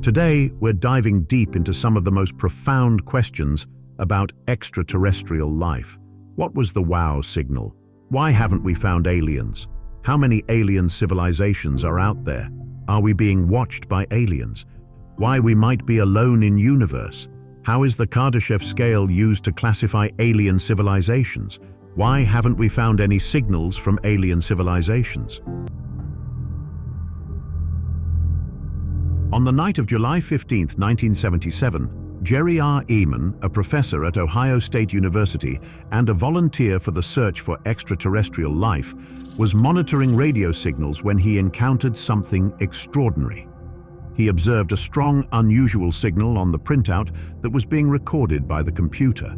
Today, we're diving deep into some of the most profound questions about extraterrestrial life. What was the wow signal? Why haven't we found aliens? How many alien civilizations are out there? Are we being watched by aliens? Why we might be alone in universe? How is the Kardashev Scale used to classify alien civilizations? Why haven't we found any signals from alien civilizations? On the night of July 15, 1977, Jerry R. Eman, a professor at Ohio State University and a volunteer for the search for extraterrestrial life, was monitoring radio signals when he encountered something extraordinary. He observed a strong, unusual signal on the printout that was being recorded by the computer.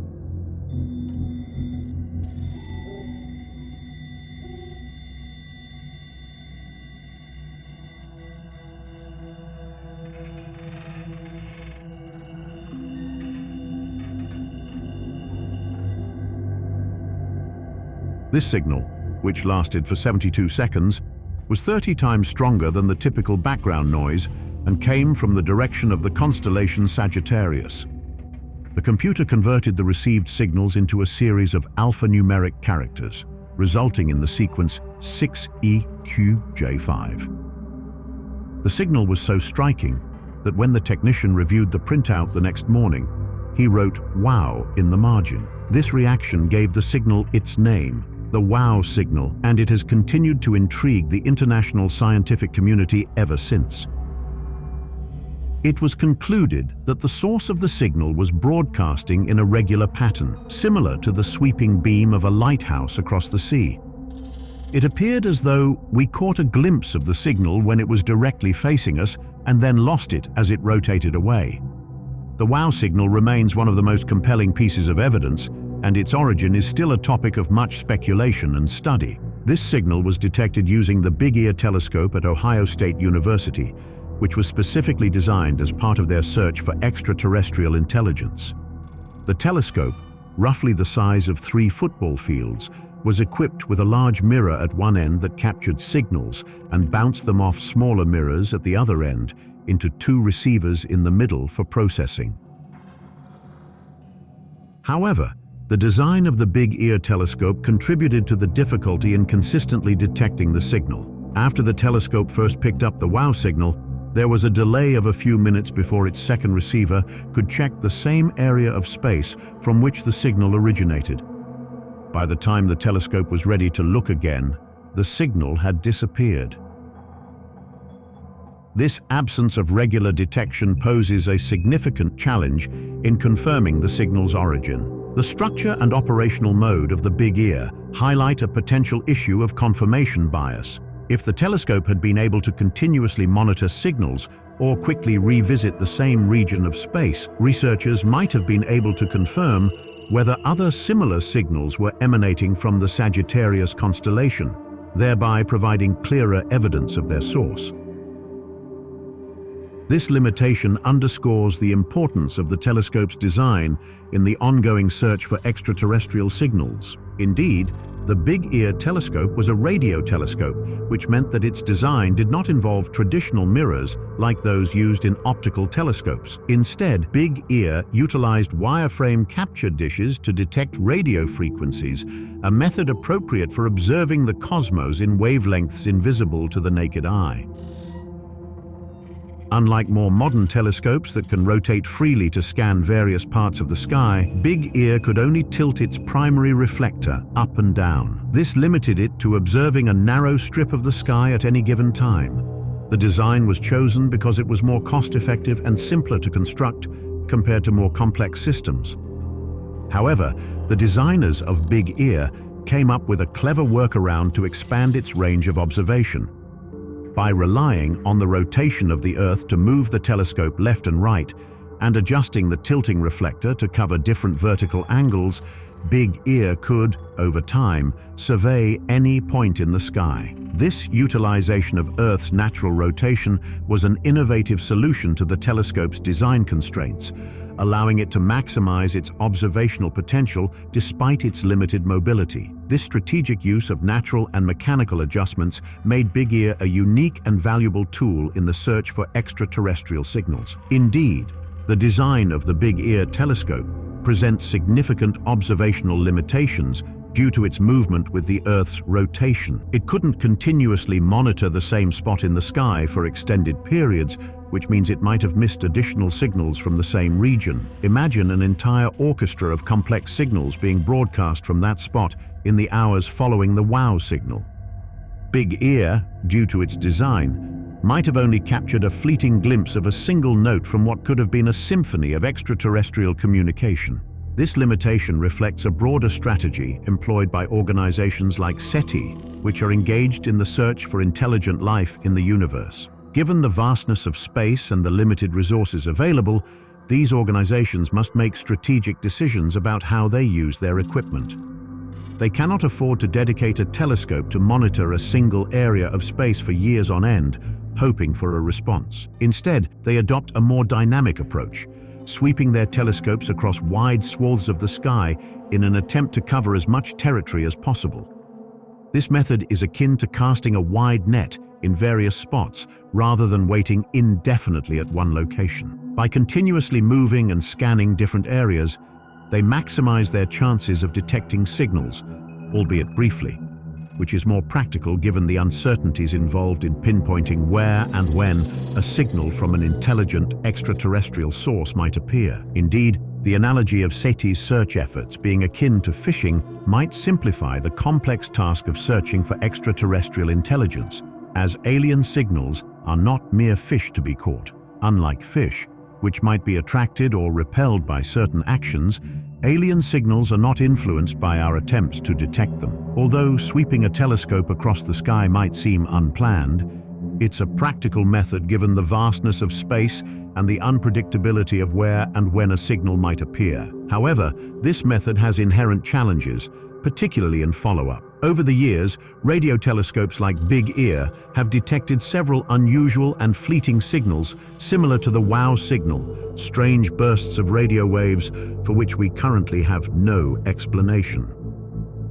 This signal, which lasted for 72 seconds, was 30 times stronger than the typical background noise and came from the direction of the constellation Sagittarius. The computer converted the received signals into a series of alphanumeric characters, resulting in the sequence 6EQJ5. The signal was so striking that when the technician reviewed the printout the next morning, he wrote "wow" in the margin. This reaction gave the signal its name, the wow signal, and it has continued to intrigue the international scientific community ever since. It was concluded that the source of the signal was broadcasting in a regular pattern, similar to the sweeping beam of a lighthouse across the sea. It appeared as though we caught a glimpse of the signal when it was directly facing us and then lost it as it rotated away. The wow signal remains one of the most compelling pieces of evidence, and its origin is still a topic of much speculation and study. This signal was detected using the Big Ear Telescope at Ohio State University, which was specifically designed as part of their search for extraterrestrial intelligence. The telescope, roughly the size of 3 football fields, was equipped with a large mirror at one end that captured signals and bounced them off smaller mirrors at the other end into 2 receivers in the middle for processing. However, the design of the Big Ear Telescope contributed to the difficulty in consistently detecting the signal. After the telescope first picked up the wow signal, there was a delay of a few minutes before its second receiver could check the same area of space from which the signal originated. By the time the telescope was ready to look again, the signal had disappeared. This absence of regular detection poses a significant challenge in confirming the signal's origin. The structure and operational mode of the Big Ear highlight a potential issue of confirmation bias. If the telescope had been able to continuously monitor signals or quickly revisit the same region of space, researchers might have been able to confirm whether other similar signals were emanating from the Sagittarius constellation, thereby providing clearer evidence of their source. This limitation underscores the importance of the telescope's design in the ongoing search for extraterrestrial signals. Indeed, the Big Ear Telescope was a radio telescope, which meant that its design did not involve traditional mirrors like those used in optical telescopes. Instead, Big Ear utilized wireframe capture dishes to detect radio frequencies, a method appropriate for observing the cosmos in wavelengths invisible to the naked eye. Unlike more modern telescopes that can rotate freely to scan various parts of the sky, Big Ear could only tilt its primary reflector up and down. This limited it to observing a narrow strip of the sky at any given time. The design was chosen because it was more cost-effective and simpler to construct compared to more complex systems. However, the designers of Big Ear came up with a clever workaround to expand its range of observation. By relying on the rotation of the Earth to move the telescope left and right, and adjusting the tilting reflector to cover different vertical angles, Big Ear could, over time, survey any point in the sky. This utilization of Earth's natural rotation was an innovative solution to the telescope's design constraints, allowing it to maximize its observational potential despite its limited mobility. This strategic use of natural and mechanical adjustments made Big Ear a unique and valuable tool in the search for extraterrestrial signals. Indeed, the design of the Big Ear telescope presents significant observational limitations due to its movement with the Earth's rotation. It couldn't continuously monitor the same spot in the sky for extended periods, which means it might have missed additional signals from the same region. Imagine an entire orchestra of complex signals being broadcast from that spot in the hours following the WOW signal. Big Ear, due to its design, might have only captured a fleeting glimpse of a single note from what could have been a symphony of extraterrestrial communication. This limitation reflects a broader strategy employed by organizations like SETI, which are engaged in the search for intelligent life in the universe. Given the vastness of space and the limited resources available, these organizations must make strategic decisions about how they use their equipment. They cannot afford to dedicate a telescope to monitor a single area of space for years on end, hoping for a response. Instead, they adopt a more dynamic approach, sweeping their telescopes across wide swaths of the sky in an attempt to cover as much territory as possible. This method is akin to casting a wide net in various spots rather than waiting indefinitely at one location. By continuously moving and scanning different areas, they maximize their chances of detecting signals, albeit briefly, which is more practical given the uncertainties involved in pinpointing where and when a signal from an intelligent extraterrestrial source might appear. Indeed, the analogy of SETI's search efforts being akin to fishing might simplify the complex task of searching for extraterrestrial intelligence, as alien signals are not mere fish to be caught. Unlike fish, which might be attracted or repelled by certain actions, alien signals are not influenced by our attempts to detect them. Although sweeping a telescope across the sky might seem unplanned, it's a practical method given the vastness of space and the unpredictability of where and when a signal might appear. However, this method has inherent challenges, particularly in follow-up. Over the years, radio telescopes like Big Ear have detected several unusual and fleeting signals similar to the WOW signal, strange bursts of radio waves for which we currently have no explanation.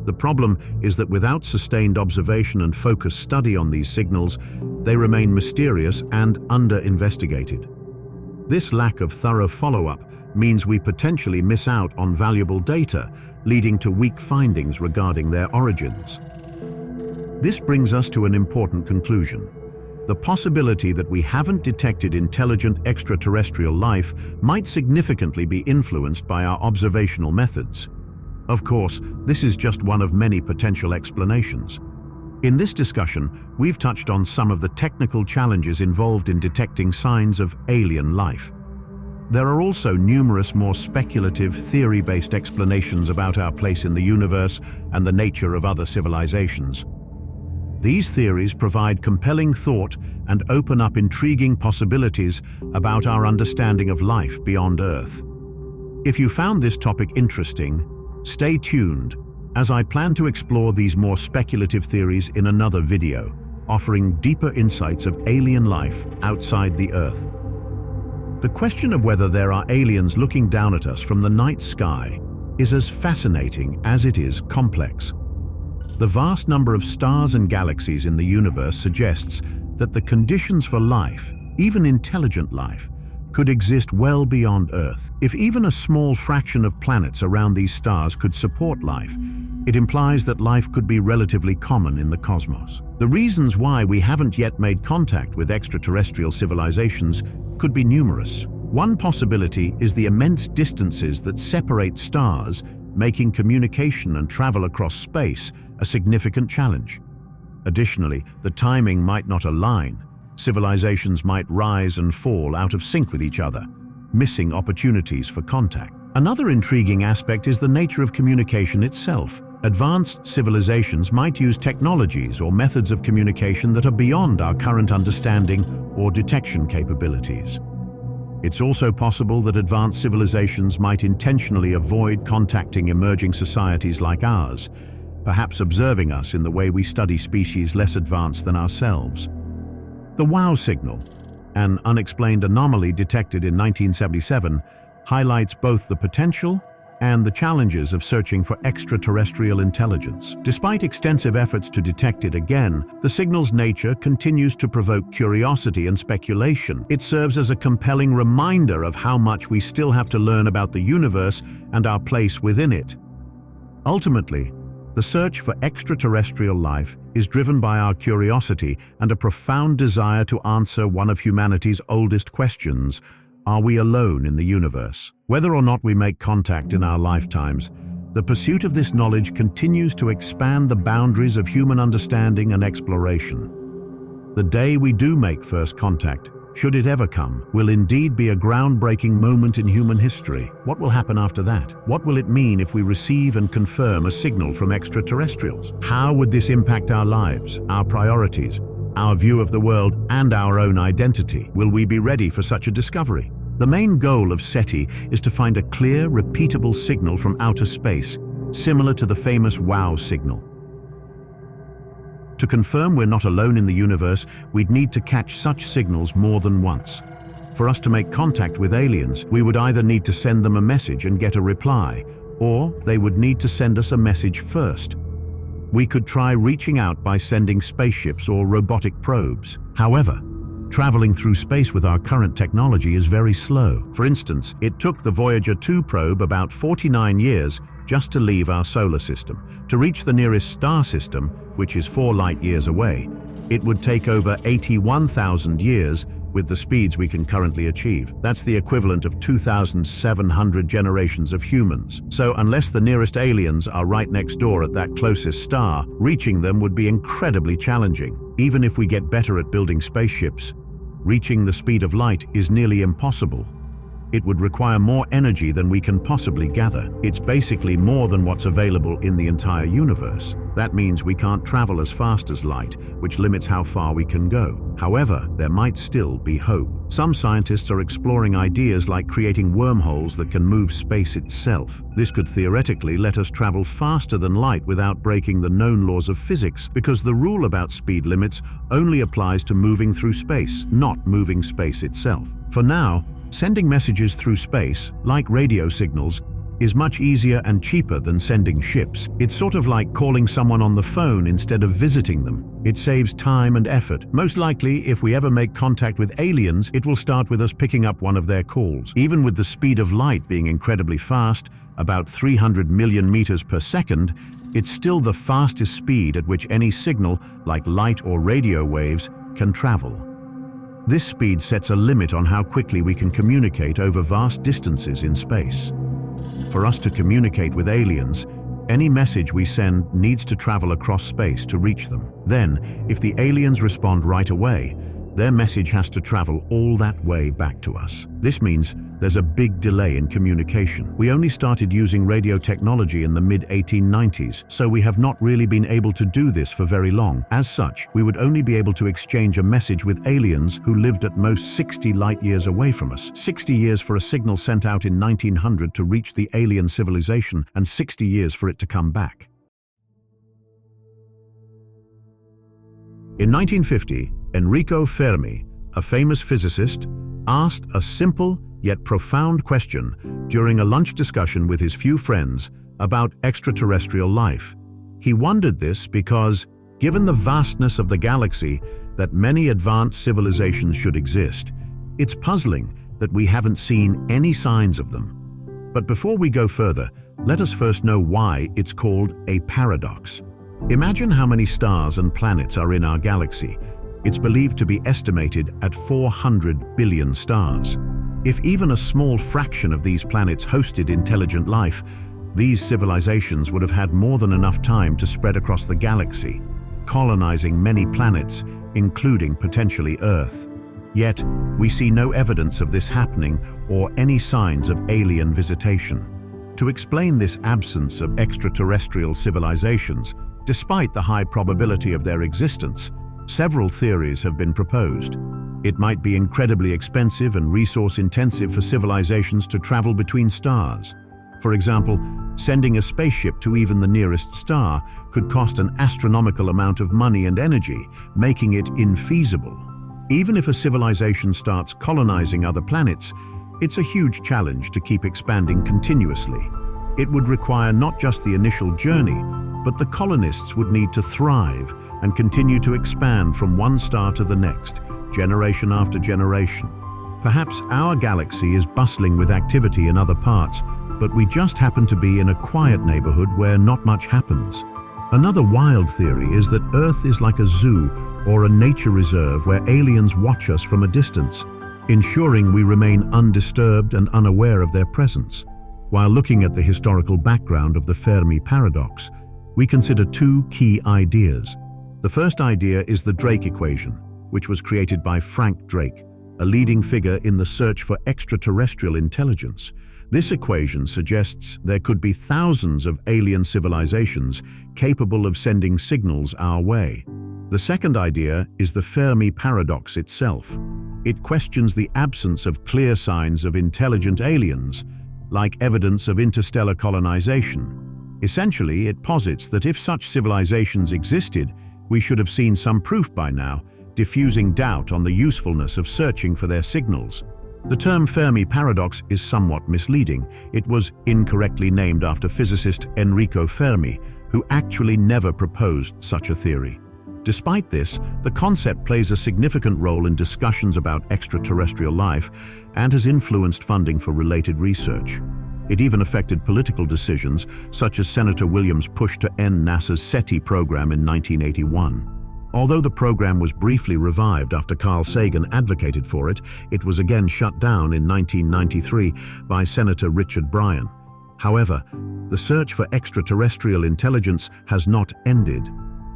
The problem is that without sustained observation and focused study on these signals, they remain mysterious and under-investigated. This lack of thorough follow-up means we potentially miss out on valuable data, leading to weak findings regarding their origins. This brings us to an important conclusion. The possibility that we haven't detected intelligent extraterrestrial life might significantly be influenced by our observational methods. Of course, this is just one of many potential explanations. In this discussion, we've touched on some of the technical challenges involved in detecting signs of alien life. There are also numerous more speculative, theory-based explanations about our place in the universe and the nature of other civilizations. These theories provide compelling thought and open up intriguing possibilities about our understanding of life beyond Earth. If you found this topic interesting, stay tuned, as I plan to explore these more speculative theories in another video, offering deeper insights of alien life outside the Earth. The question of whether there are aliens looking down at us from the night sky is as fascinating as it is complex. The vast number of stars and galaxies in the universe suggests that the conditions for life, even intelligent life, could exist well beyond Earth. If even a small fraction of planets around these stars could support life, it implies that life could be relatively common in the cosmos. The reasons why we haven't yet made contact with extraterrestrial civilizations could be numerous. One possibility is the immense distances that separate stars, making communication and travel across space a significant challenge. Additionally, the timing might not align. Civilizations might rise and fall out of sync with each other, missing opportunities for contact. Another intriguing aspect is the nature of communication itself. Advanced civilizations might use technologies or methods of communication that are beyond our current understanding or detection capabilities. It's also possible that advanced civilizations might intentionally avoid contacting emerging societies like ours, perhaps observing us in the way we study species less advanced than ourselves. The WOW signal, an unexplained anomaly detected in 1977, highlights both the potential and the challenges of searching for extraterrestrial intelligence. Despite extensive efforts to detect it again, the signal's nature continues to provoke curiosity and speculation. It serves as a compelling reminder of how much we still have to learn about the universe and our place within it. Ultimately, the search for extraterrestrial life is driven by our curiosity and a profound desire to answer one of humanity's oldest questions: are we alone in the universe? Whether or not we make contact in our lifetimes, the pursuit of this knowledge continues to expand the boundaries of human understanding and exploration. The day we do make first contact, should it ever come, will indeed be a groundbreaking moment in human history. What will happen after that? What will it mean if we receive and confirm a signal from extraterrestrials? How would this impact our lives, our priorities, our view of the world, and our own identity? Will we be ready for such a discovery? The main goal of SETI is to find a clear, repeatable signal from outer space, similar to the famous WOW signal. To confirm we're not alone in the universe, we'd need to catch such signals more than once. For us to make contact with aliens, we would either need to send them a message and get a reply, or they would need to send us a message first. We could try reaching out by sending spaceships or robotic probes. However, traveling through space with our current technology is very slow. For instance, it took the Voyager 2 probe about 49 years just to leave our solar system. To reach the nearest star system, which is 4 light-years away, it would take over 81,000 years with the speeds we can currently achieve. That's the equivalent of 2,700 generations of humans. So unless the nearest aliens are right next door at that closest star, reaching them would be incredibly challenging. Even if we get better at building spaceships, reaching the speed of light is nearly impossible. It would require more energy than we can possibly gather. It's basically more than what's available in the entire universe. That means we can't travel as fast as light, which limits how far we can go. However, there might still be hope. Some scientists are exploring ideas like creating wormholes that can move space itself. This could theoretically let us travel faster than light without breaking the known laws of physics, because the rule about speed limits only applies to moving through space, not moving space itself. For now, sending messages through space, like radio signals, is much easier and cheaper than sending ships. It's sort of like calling someone on the phone instead of visiting them. It saves time and effort. Most likely, if we ever make contact with aliens, it will start with us picking up one of their calls. Even with the speed of light being incredibly fast, about 300 million meters per second, it's still the fastest speed at which any signal, like light or radio waves, can travel. This speed sets a limit on how quickly we can communicate over vast distances in space. For us to communicate with aliens, any message we send needs to travel across space to reach them. Then, if the aliens respond right away, their message has to travel all that way back to us. This means there's a big delay in communication. We only started using radio technology in the mid-1890s, so we have not really been able to do this for very long. As such, we would only be able to exchange a message with aliens who lived at most 60 light-years away from us. 60 years for a signal sent out in 1900 to reach the alien civilization, and 60 years for it to come back. In 1950, Enrico Fermi, a famous physicist, asked a simple yet profound question during a lunch discussion with his few friends about extraterrestrial life. He wondered this because, given the vastness of the galaxy, that many advanced civilizations should exist, it's puzzling that we haven't seen any signs of them. But before we go further, let us first know why it's called a paradox. Imagine how many stars and planets are in our galaxy. It's believed to be estimated at 400 billion stars. If even a small fraction of these planets hosted intelligent life, these civilizations would have had more than enough time to spread across the galaxy, colonizing many planets, including potentially Earth. Yet, we see no evidence of this happening or any signs of alien visitation. To explain this absence of extraterrestrial civilizations, despite the high probability of their existence, several theories have been proposed. It might be incredibly expensive and resource-intensive for civilizations to travel between stars. For example, sending a spaceship to even the nearest star could cost an astronomical amount of money and energy, making it infeasible. Even if a civilization starts colonizing other planets, it's a huge challenge to keep expanding continuously. It would require not just the initial journey, but the colonists would need to thrive and continue to expand from one star to the next, generation after generation. Perhaps our galaxy is bustling with activity in other parts, but we just happen to be in a quiet neighborhood where not much happens. Another wild theory is that Earth is like a zoo or a nature reserve where aliens watch us from a distance, ensuring we remain undisturbed and unaware of their presence. While looking at the historical background of the Fermi Paradox, we consider two key ideas. The first idea is the Drake equation, which was created by Frank Drake, a leading figure in the search for extraterrestrial intelligence. This equation suggests there could be thousands of alien civilizations capable of sending signals our way. The second idea is the Fermi Paradox itself. It questions the absence of clear signs of intelligent aliens, like evidence of interstellar colonization. Essentially, it posits that if such civilizations existed, we should have seen some proof by now, diffusing doubt on the usefulness of searching for their signals. The term Fermi Paradox is somewhat misleading. It was incorrectly named after physicist Enrico Fermi, who actually never proposed such a theory. Despite this, the concept plays a significant role in discussions about extraterrestrial life and has influenced funding for related research. It even affected political decisions, such as Senator Williams' push to end NASA's SETI program in 1981. Although the program was briefly revived after Carl Sagan advocated for it, it was again shut down in 1993 by Senator Richard Bryan. However, the search for extraterrestrial intelligence has not ended.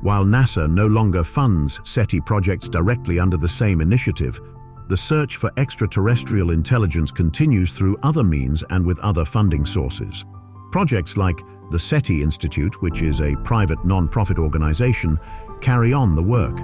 While NASA no longer funds SETI projects directly under the same initiative, the search for extraterrestrial intelligence continues through other means and with other funding sources. Projects like the SETI Institute, which is a private non-profit organization, carry on the work.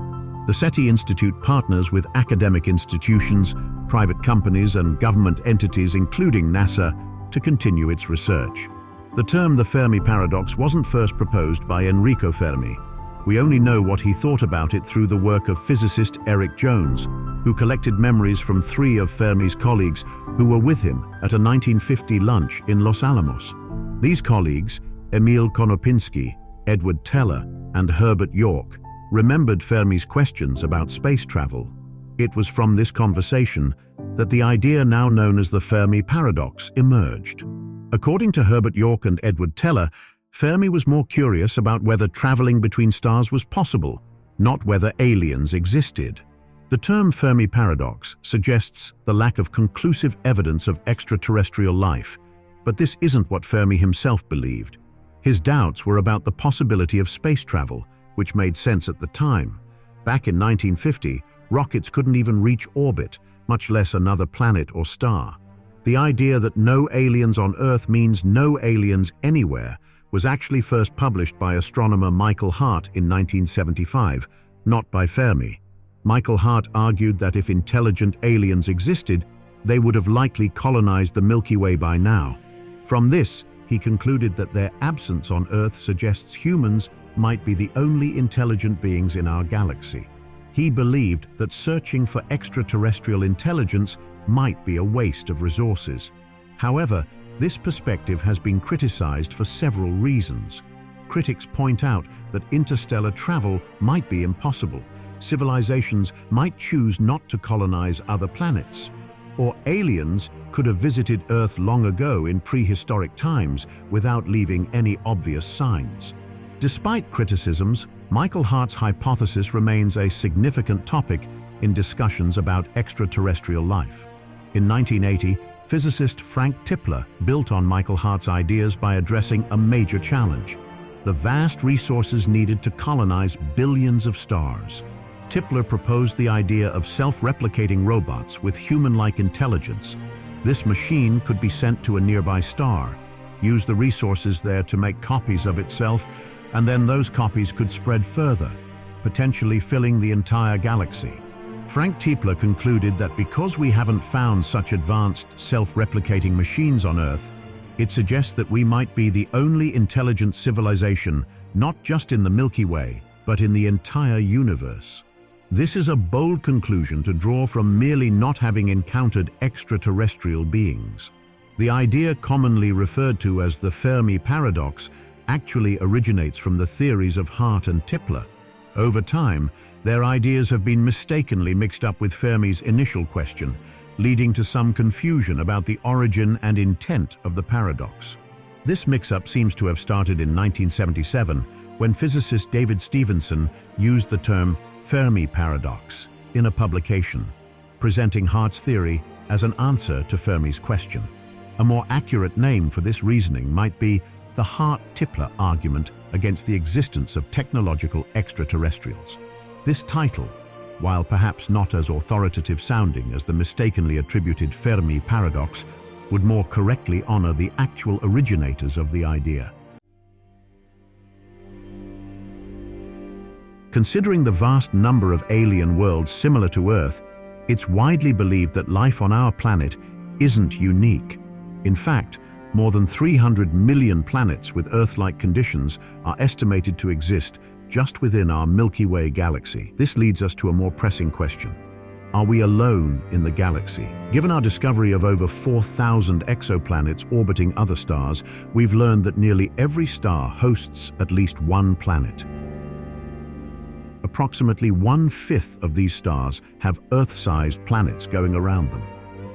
The SETI Institute partners with academic institutions, private companies, and government entities, including NASA, to continue its research. The term the Fermi Paradox wasn't first proposed by Enrico Fermi. We only know what he thought about it through the work of physicist Eric Jones, who collected memories from 3 of Fermi's colleagues who were with him at a 1950 lunch in Los Alamos. These colleagues, Emil Konopinski, Edward Teller, and Herbert York, remembered Fermi's questions about space travel. It was from this conversation that the idea now known as the Fermi Paradox emerged. According to Herbert York and Edward Teller, Fermi was more curious about whether traveling between stars was possible, not whether aliens existed. The term Fermi Paradox suggests the lack of conclusive evidence of extraterrestrial life, but this isn't what Fermi himself believed. His doubts were about the possibility of space travel, which made sense at the time. Back in 1950, rockets couldn't even reach orbit, much less another planet or star. The idea that no aliens on Earth means no aliens anywhere was actually first published by astronomer Michael Hart in 1975, not by Fermi. Michael Hart argued that if intelligent aliens existed, they would have likely colonized the Milky Way by now. From this, he concluded that their absence on Earth suggests humans might be the only intelligent beings in our galaxy. He believed that searching for extraterrestrial intelligence might be a waste of resources. However, this perspective has been criticized for several reasons. Critics point out that interstellar travel might be impossible. Civilizations might choose not to colonize other planets, or aliens could have visited Earth long ago in prehistoric times without leaving any obvious signs. Despite criticisms, Michael Hart's hypothesis remains a significant topic in discussions about extraterrestrial life. In 1980, physicist Frank Tipler built on Michael Hart's ideas by addressing a major challenge: the vast resources needed to colonize billions of stars. Tipler proposed the idea of self-replicating robots with human-like intelligence. This machine could be sent to a nearby star, use the resources there to make copies of itself, and then those copies could spread further, potentially filling the entire galaxy. Frank Tipler concluded that because we haven't found such advanced self-replicating machines on Earth, it suggests that we might be the only intelligent civilization not just in the Milky Way, but in the entire universe. This is a bold conclusion to draw from merely not having encountered extraterrestrial beings. The idea, commonly referred to as the Fermi Paradox, actually originates from the theories of Hart and Tipler. Over time, their ideas have been mistakenly mixed up with Fermi's initial question, leading to some confusion about the origin and intent of the paradox. This mix-up seems to have started in 1977, when physicist David Stevenson used the term Fermi Paradox in a publication, presenting Hart's theory as an answer to Fermi's question. A more accurate name for this reasoning might be the Hart-Tipler argument against the existence of technological extraterrestrials. This title, while perhaps not as authoritative sounding as the mistakenly attributed Fermi Paradox, would more correctly honor the actual originators of the idea. Considering the vast number of alien worlds similar to Earth, it's widely believed that life on our planet isn't unique. In fact, more than 300 million planets with Earth-like conditions are estimated to exist just within our Milky Way galaxy. This leads us to a more pressing question. Are we alone in the galaxy? Given our discovery of over 4,000 exoplanets orbiting other stars, we've learned that nearly every star hosts at least one planet. Approximately 1/5 of these stars have Earth-sized planets going around them.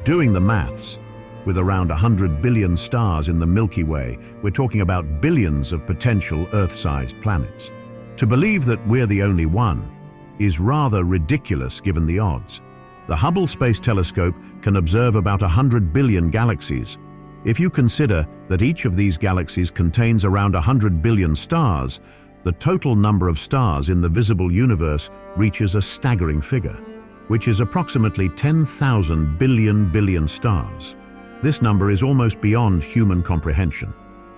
Doing the maths, with around 100 billion stars in the Milky Way, we're talking about billions of potential Earth-sized planets. To believe that we're the only one is rather ridiculous given the odds. The Hubble Space Telescope can observe about 100 billion galaxies. If you consider that each of these galaxies contains around 100 billion stars, the total number of stars in the visible universe reaches a staggering figure, which is approximately 10,000 billion stars. This number is almost beyond human comprehension.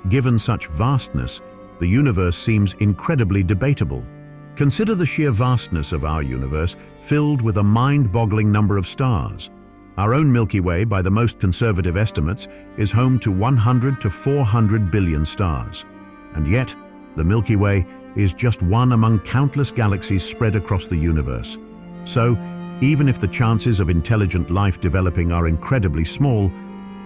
Given such vastness, the universe seems incredibly debatable. Consider the sheer vastness of our universe, filled with a mind-boggling number of stars. Our own Milky Way, by the most conservative estimates, is home to 100 to 400 billion stars. And yet, the Milky Way is just one among countless galaxies spread across the universe. So, even if the chances of intelligent life developing are incredibly small,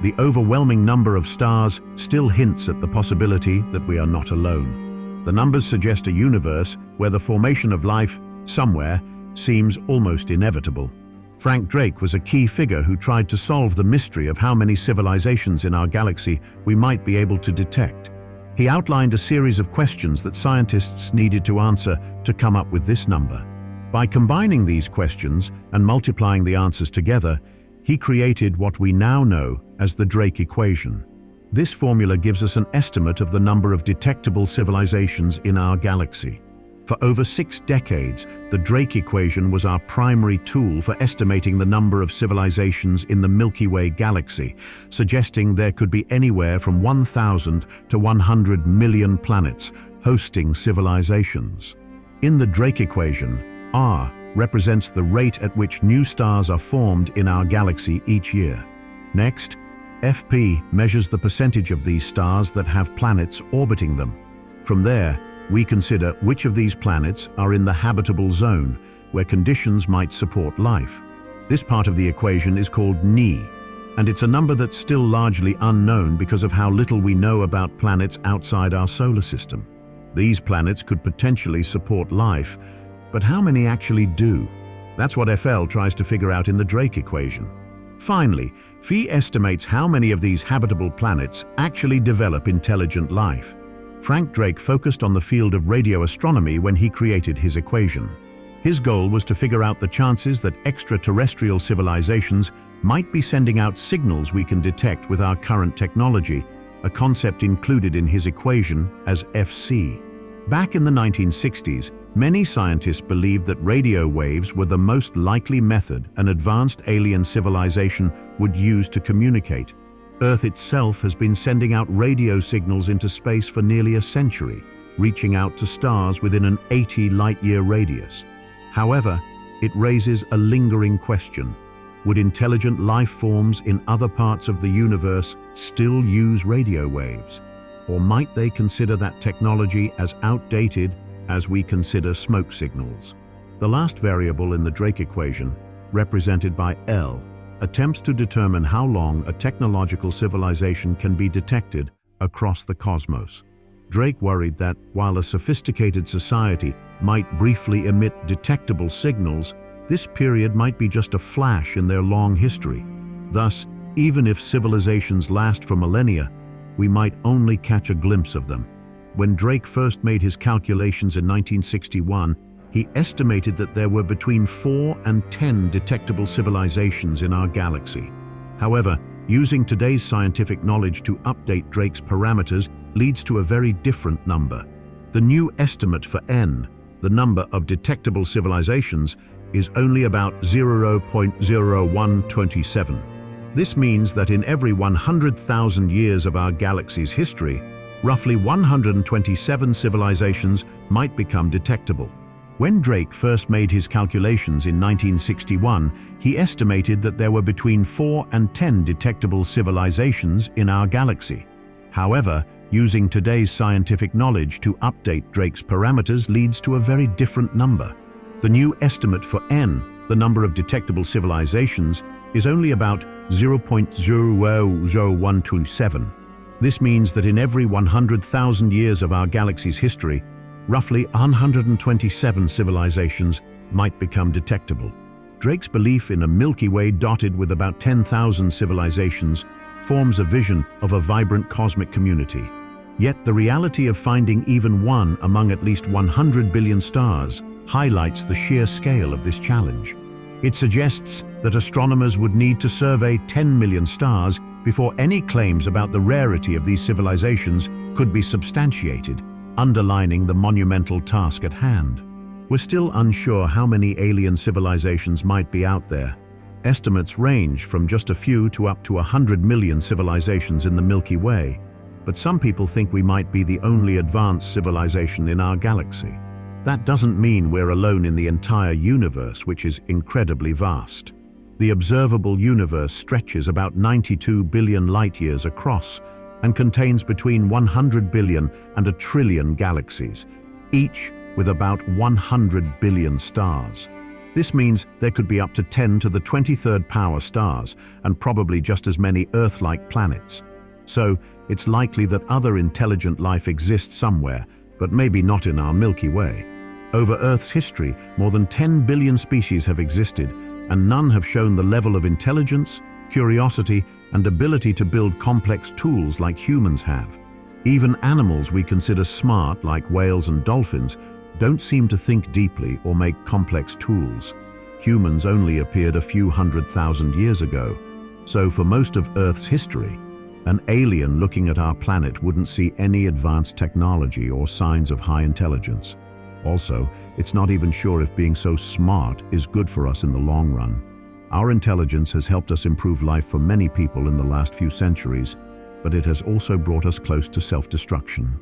the overwhelming number of stars still hints at the possibility that we are not alone. The numbers suggest a universe where the formation of life, somewhere, seems almost inevitable. Frank Drake was a key figure who tried to solve the mystery of how many civilizations in our galaxy we might be able to detect. He outlined a series of questions that scientists needed to answer to come up with this number. By combining these questions and multiplying the answers together, he created what we now know as the Drake equation. This formula gives us an estimate of the number of detectable civilizations in our galaxy. For over 6 decades, the Drake equation was our primary tool for estimating the number of civilizations in the Milky Way galaxy, suggesting there could be anywhere from 1,000 to 100 million planets hosting civilizations. In the Drake equation, R represents the rate at which new stars are formed in our galaxy each year. Next, FP measures the percentage of these stars that have planets orbiting them. From there, we consider which of these planets are in the habitable zone, where conditions might support life. This part of the equation is called Ni, and it's a number that's still largely unknown because of how little we know about planets outside our solar system. These planets could potentially support life, but how many actually do? That's what FL tries to figure out in the Drake equation. Finally, Phi estimates how many of these habitable planets actually develop intelligent life. Frank Drake focused on the field of radio astronomy when he created his equation. His goal was to figure out the chances that extraterrestrial civilizations might be sending out signals we can detect with our current technology, a concept included in his equation as FC. Back in the 1960s, many scientists believed that radio waves were the most likely method an advanced alien civilization would use to communicate. Earth itself has been sending out radio signals into space for nearly a century, reaching out to stars within an 80 light-year radius. However, it raises a lingering question. Would intelligent life forms in other parts of the universe still use radio waves? Or might they consider that technology as outdated as we consider smoke signals? The last variable in the Drake equation, represented by L, attempts to determine how long a technological civilization can be detected across the cosmos. Drake worried that, while a sophisticated society might briefly emit detectable signals, this period might be just a flash in their long history. Thus, even if civilizations last for millennia, we might only catch a glimpse of them. When Drake first made his calculations in 1961, he estimated that there were between 4 and 10 detectable civilizations in our galaxy. However, using today's scientific knowledge to update Drake's parameters leads to a very different number. The new estimate for N, the number of detectable civilizations, is only about 0.0127. This means that in every 100,000 years of our galaxy's history, roughly 127 civilizations might become detectable. When Drake first made his calculations in 1961, he estimated that there were between 4 and 10 detectable civilizations in our galaxy. However, using today's scientific knowledge to update Drake's parameters leads to a very different number. The new estimate for N, the number of detectable civilizations, is only about 0.00127. This means that in every 100,000 years of our galaxy's history, roughly 127 civilizations might become detectable. Drake's belief in a Milky Way dotted with about 10,000 civilizations forms a vision of a vibrant cosmic community. Yet the reality of finding even one among at least 100 billion stars highlights the sheer scale of this challenge. It suggests that astronomers would need to survey 10 million stars before any claims about the rarity of these civilizations could be substantiated, underlining the monumental task at hand. We're still unsure how many alien civilizations might be out there. Estimates range from just a few to up to 100 million civilizations in the Milky Way, but some people think we might be the only advanced civilization in our galaxy. That doesn't mean we're alone in the entire universe, which is incredibly vast. The observable universe stretches about 92 billion light-years across and contains between 100 billion and a trillion galaxies, each with about 100 billion stars. This means there could be up to 10 to the 23rd power stars and probably just as many Earth-like planets. So, it's likely that other intelligent life exists somewhere, but maybe not in our Milky Way. Over Earth's history, more than 10 billion species have existed, and none have shown the level of intelligence, curiosity, and ability to build complex tools like humans have. Even animals we consider smart, like whales and dolphins, don't seem to think deeply or make complex tools. Humans only appeared a few 100,000 years ago, so for most of Earth's history, an alien looking at our planet wouldn't see any advanced technology or signs of high intelligence. Also, it's not even sure if being so smart is good for us in the long run. Our intelligence has helped us improve life for many people in the last few centuries, but it has also brought us close to self-destruction.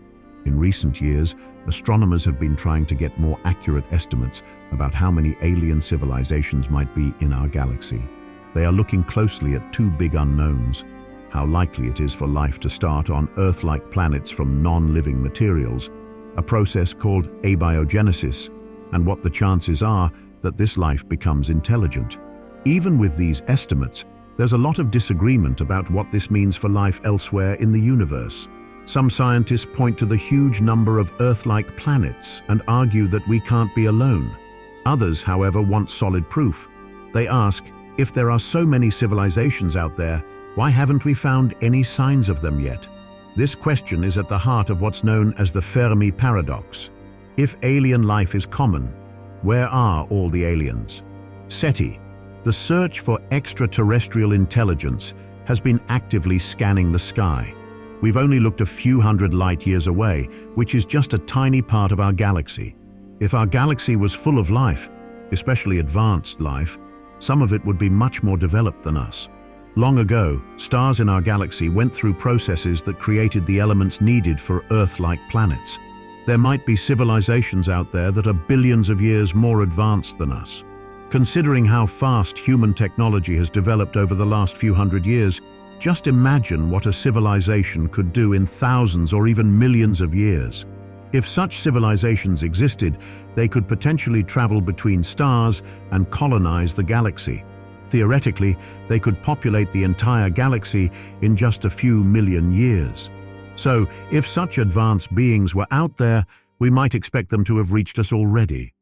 In recent years, astronomers have been trying to get more accurate estimates about how many alien civilizations might be in our galaxy. They are looking closely at two big unknowns: how likely it is for life to start on Earth-like planets from non-living materials, a process called abiogenesis, and what the chances are that this life becomes intelligent. Even with these estimates, there's a lot of disagreement about what this means for life elsewhere in the universe. Some scientists point to the huge number of Earth-like planets and argue that we can't be alone. Others, however, want solid proof. They ask, if there are so many civilizations out there, why haven't we found any signs of them yet? This question is at the heart of what's known as the Fermi Paradox. If alien life is common, where are all the aliens? SETI, the search for extraterrestrial intelligence, has been actively scanning the sky. We've only looked a few hundred light-years away, which is just a tiny part of our galaxy. If our galaxy was full of life, especially advanced life, some of it would be much more developed than us. Long ago, stars in our galaxy went through processes that created the elements needed for Earth-like planets. There might be civilizations out there that are billions of years more advanced than us. Considering how fast human technology has developed over the last few hundred years, just imagine what a civilization could do in thousands or even millions of years. If such civilizations existed, they could potentially travel between stars and colonize the galaxy. Theoretically, they could populate the entire galaxy in just a few million years. So, if such advanced beings were out there, we might expect them to have reached us already.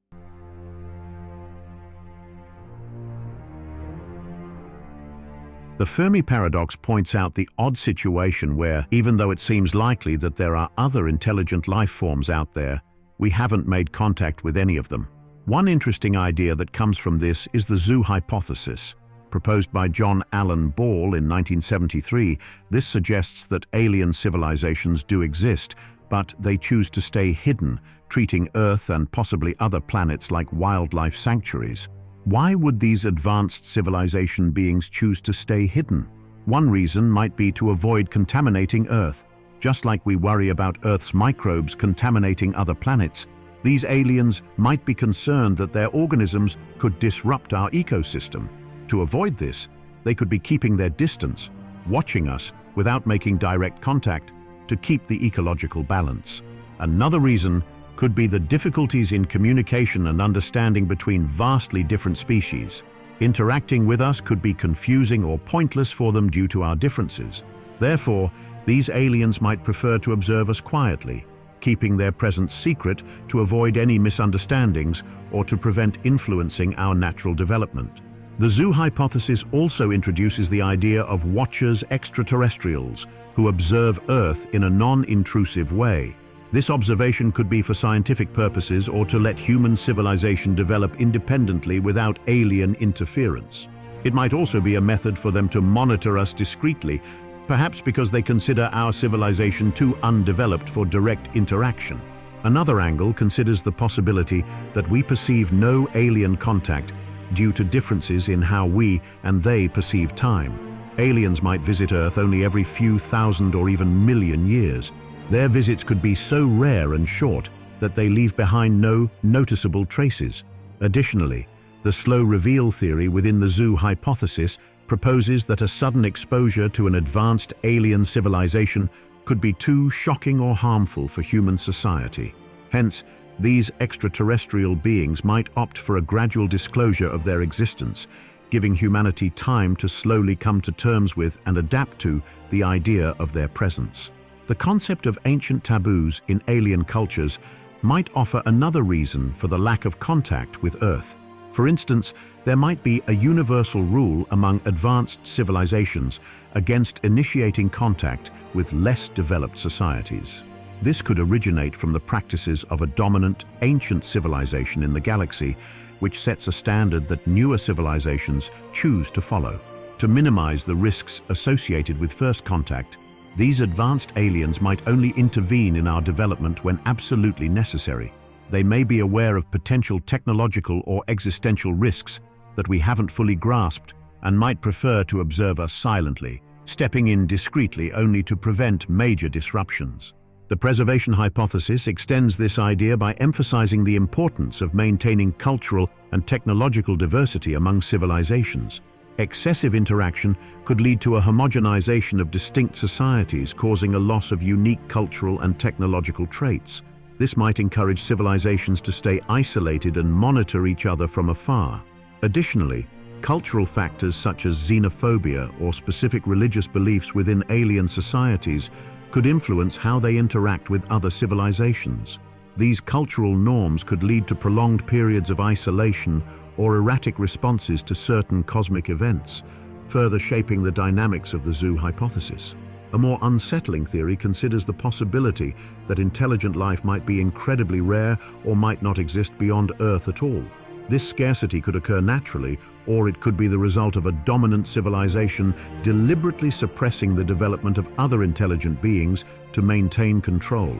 The Fermi Paradox points out the odd situation where, even though it seems likely that there are other intelligent life forms out there, we haven't made contact with any of them. One interesting idea that comes from this is the zoo hypothesis. Proposed by John Allen Ball in 1973, this suggests that alien civilizations do exist, but they choose to stay hidden, treating Earth and possibly other planets like wildlife sanctuaries. Why would these advanced civilization beings choose to stay hidden? One reason might be to avoid contaminating Earth. Just like we worry about Earth's microbes contaminating other planets, these aliens might be concerned that their organisms could disrupt our ecosystem. To avoid this, they could be keeping their distance, watching us without making direct contact to keep the ecological balance. Another reason could be the difficulties in communication and understanding between vastly different species. Interacting with us could be confusing or pointless for them due to our differences. Therefore, these aliens might prefer to observe us quietly, keeping their presence secret to avoid any misunderstandings or to prevent influencing our natural development. The zoo hypothesis also introduces the idea of watchers extraterrestrials who observe Earth in a non-intrusive way. This observation could be for scientific purposes or to let human civilization develop independently without alien interference. It might also be a method for them to monitor us discreetly, perhaps because they consider our civilization too undeveloped for direct interaction. Another angle considers the possibility that we perceive no alien contact due to differences in how we and they perceive time. Aliens might visit Earth only every few thousand or even million years. Their visits could be so rare and short that they leave behind no noticeable traces. Additionally, the slow reveal theory within the zoo hypothesis proposes that a sudden exposure to an advanced alien civilization could be too shocking or harmful for human society. Hence, these extraterrestrial beings might opt for a gradual disclosure of their existence, giving humanity time to slowly come to terms with and adapt to the idea of their presence. The concept of ancient taboos in alien cultures might offer another reason for the lack of contact with Earth. For instance, there might be a universal rule among advanced civilizations against initiating contact with less developed societies. This could originate from the practices of a dominant, ancient civilization in the galaxy, which sets a standard that newer civilizations choose to follow. To minimize the risks associated with first contact, these advanced aliens might only intervene in our development when absolutely necessary. They may be aware of potential technological or existential risks that we haven't fully grasped and might prefer to observe us silently, stepping in discreetly only to prevent major disruptions. The preservation hypothesis extends this idea by emphasizing the importance of maintaining cultural and technological diversity among civilizations. Excessive interaction could lead to a homogenization of distinct societies, causing a loss of unique cultural and technological traits. This might encourage civilizations to stay isolated and monitor each other from afar. Additionally, cultural factors such as xenophobia or specific religious beliefs within alien societies could influence how they interact with other civilizations. These cultural norms could lead to prolonged periods of isolation or erratic responses to certain cosmic events, further shaping the dynamics of the zoo hypothesis. A more unsettling theory considers the possibility that intelligent life might be incredibly rare or might not exist beyond Earth at all. This scarcity could occur naturally, or it could be the result of a dominant civilization deliberately suppressing the development of other intelligent beings to maintain control.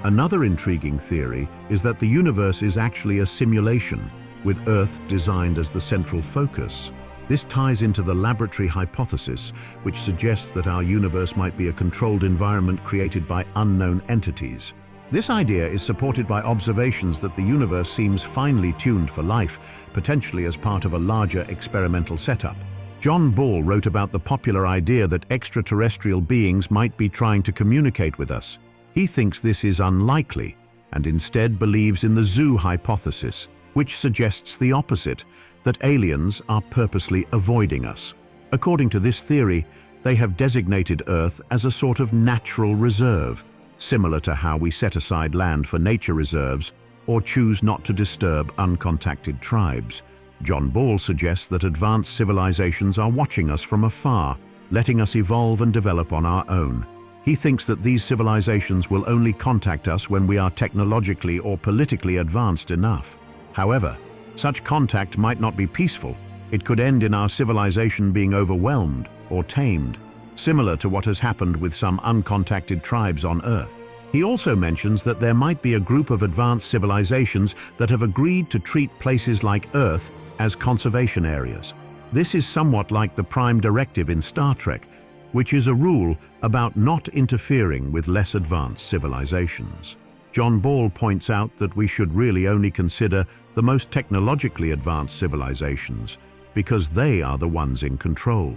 Another intriguing theory is that the universe is actually a simulation, with Earth designed as the central focus. This ties into the laboratory hypothesis, which suggests that our universe might be a controlled environment created by unknown entities. This idea is supported by observations that the universe seems finely tuned for life, potentially as part of a larger experimental setup. John Ball wrote about the popular idea that extraterrestrial beings might be trying to communicate with us. He thinks this is unlikely, and instead believes in the zoo hypothesis, which suggests the opposite, that aliens are purposely avoiding us. According to this theory, they have designated Earth as a sort of natural reserve, similar to how we set aside land for nature reserves or choose not to disturb uncontacted tribes. John Ball suggests that advanced civilizations are watching us from afar, letting us evolve and develop on our own. He thinks that these civilizations will only contact us when we are technologically or politically advanced enough. However, such contact might not be peaceful. It could end in our civilization being overwhelmed or tamed, similar to what has happened with some uncontacted tribes on Earth. He also mentions that there might be a group of advanced civilizations that have agreed to treat places like Earth as conservation areas. This is somewhat like the Prime Directive in Star Trek, which is a rule about not interfering with less advanced civilizations. John Ball points out that we should really only consider the most technologically advanced civilizations because they are the ones in control.